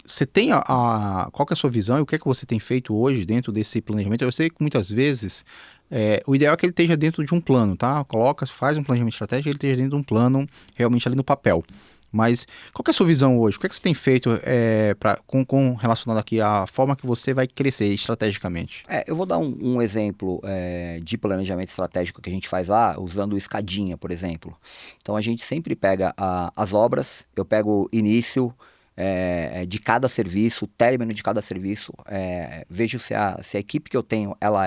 Você tem qual que é a sua visão e o que é que você tem feito hoje dentro desse planejamento? Eu sei que muitas vezes o ideal é que ele esteja dentro de um plano, tá? Faz um planejamento estratégico e ele esteja dentro de um plano realmente ali no papel. Mas qual que é a sua visão hoje? O que é que você tem feito relacionado aqui à forma que você vai crescer estrategicamente? Eu vou dar um exemplo de planejamento estratégico que a gente faz lá, usando o escadinha, por exemplo. Então a gente sempre pega as obras, eu pego o início de cada serviço, o término de cada serviço, vejo se a equipe que eu tenho, ela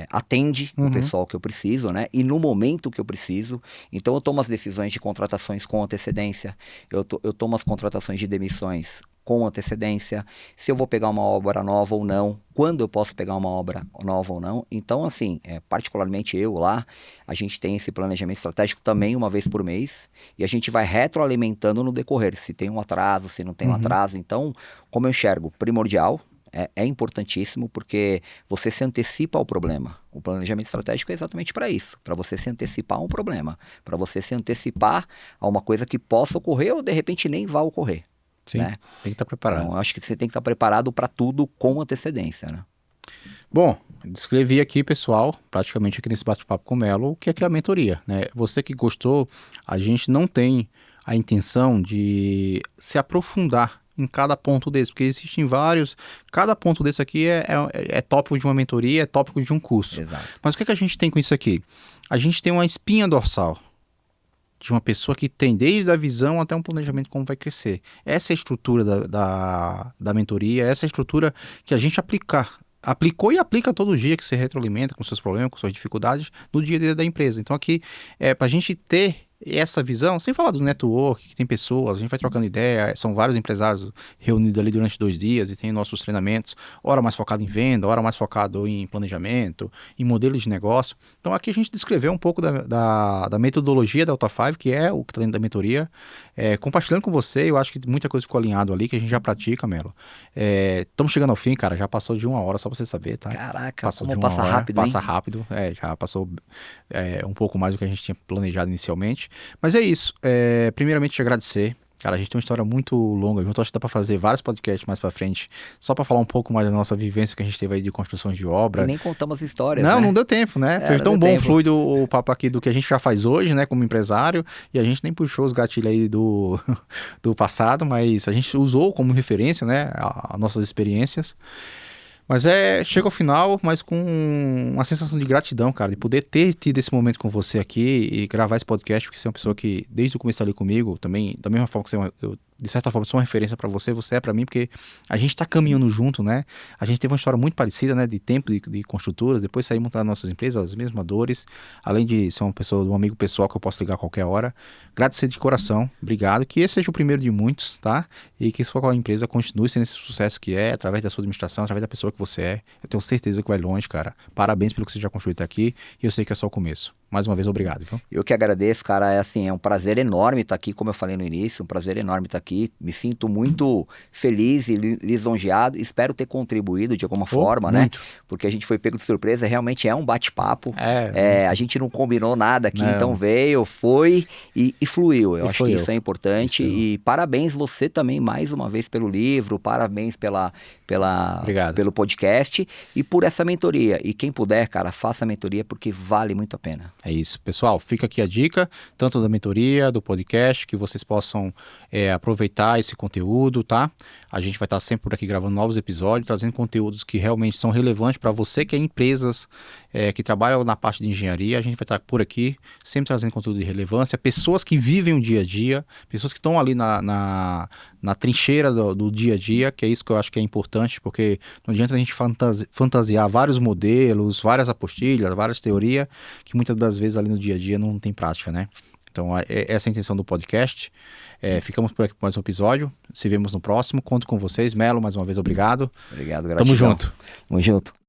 atende o pessoal que eu preciso, né? E no momento que eu preciso. Então eu tomo as decisões de contratações com antecedência, eu tomo as contratações de demissões com antecedência, se eu vou pegar uma obra nova ou não, quando eu posso pegar uma obra nova ou não. Então, assim, particularmente eu lá, a gente tem esse planejamento estratégico também uma vez por mês, e a gente vai retroalimentando no decorrer, se tem um atraso, se não tem um atraso. Então, como eu enxergo, primordial, é importantíssimo, porque você se antecipa ao problema. O planejamento estratégico é exatamente para isso, para você se antecipar a um problema, para você se antecipar a uma coisa que possa ocorrer ou de repente nem vá ocorrer. Sim, né? tem que estar preparado. Então, eu acho que você tem que estar preparado para tudo com antecedência, né? Bom, descrevi aqui, pessoal, praticamente aqui nesse bate-papo com o Melo, o que é a mentoria, né? Você que gostou, a gente não tem a intenção de se aprofundar em cada ponto desse, porque existem vários, cada ponto desse aqui é tópico de uma mentoria, é tópico de um curso. Exato. Mas o que a gente tem com isso aqui? A gente tem uma espinha dorsal de uma pessoa que tem desde a visão até um planejamento como vai crescer. Essa é a estrutura da mentoria, essa é a estrutura que a gente aplicou e aplica todo dia, que você retroalimenta com seus problemas, com suas dificuldades no dia a dia da empresa. Então aqui, para a gente ter essa visão, sem falar do network, que tem pessoas, a gente vai trocando ideia, são vários empresários reunidos ali durante 2 dias e tem nossos treinamentos, hora mais focado em venda, hora mais focado em planejamento, em modelos de negócio. Então aqui a gente descreveu um pouco da metodologia da Alta5, que é o que está dentro da mentoria, compartilhando com você. Eu acho que muita coisa ficou alinhado ali, que a gente já pratica, Melo. Estamos chegando ao fim, cara, já passou de 1 hora, só pra você saber, tá? Caraca, passou como de passa hora, rápido, passa hein? rápido, já passou um pouco mais do que a gente tinha planejado inicialmente. Mas é isso, primeiramente te agradecer. Cara, a gente tem uma história muito longa junto, acho que dá pra fazer vários podcasts mais pra frente, só pra falar um pouco mais da nossa vivência que a gente teve aí de construções de obra. E nem contamos histórias, Não, né? não deu tempo, né? Foi tão bom, fluido o papo aqui do que a gente já faz hoje, né, como empresário, e a gente nem puxou os gatilhos aí do passado, mas a gente usou como referência, né, as nossas experiências. Mas chega ao final, mas com uma sensação de gratidão, cara, de poder ter tido esse momento com você aqui e gravar esse podcast, porque você é uma pessoa que, desde o começo tá ali comigo, também, da mesma forma que eu, de certa forma, sou uma referência para você, você é para mim, porque a gente tá caminhando junto, né? A gente teve uma história muito parecida, né, de tempo de construtoras, depois saímos das nossas empresas, as mesmas dores, além de ser uma pessoa, um amigo pessoal que eu posso ligar a qualquer hora. Agradecer de coração, obrigado, que esse seja o primeiro de muitos, tá? E que sua empresa continue sendo esse sucesso que através da sua administração, através da pessoa que você é. Eu tenho certeza que vai longe, cara. Parabéns pelo que você já construiu até aqui, e eu sei que é só o começo. Mais uma vez, obrigado, viu? Eu que agradeço, cara, é um prazer enorme estar aqui, como eu falei no início, um prazer enorme estar aqui, me sinto muito feliz e lisonjeado, espero ter contribuído de alguma forma, muito, né? Porque a gente foi pego de surpresa, realmente é um bate-papo, muito. A gente não combinou nada aqui, Não. então veio, foi e fluiu. Eu acho que isso é importante, Isso. e parabéns você também mais uma vez pelo livro, parabéns pelo podcast e por essa mentoria. E quem puder, cara, faça a mentoria, porque vale muito a pena. É isso, pessoal, fica aqui a dica, tanto da mentoria, do podcast, que vocês possam aproveitar esse conteúdo, tá? A gente vai estar sempre por aqui gravando novos episódios, trazendo conteúdos que realmente são relevantes para você que é empresas que trabalham na parte de engenharia. A gente vai estar por aqui sempre trazendo conteúdo de relevância, pessoas que vivem o dia a dia, pessoas que estão ali na trincheira do dia a dia, que é isso que eu acho que é importante, porque não adianta a gente fantasiar vários modelos, várias apostilhas, várias teorias, que muitas das vezes ali no dia a dia não tem prática, né? Então, essa é a intenção do podcast. Ficamos por aqui com mais um episódio. Se vemos no próximo. Conto com vocês. Melo, mais uma vez, obrigado. Obrigado, gratidão. Tamo junto. Tamo junto.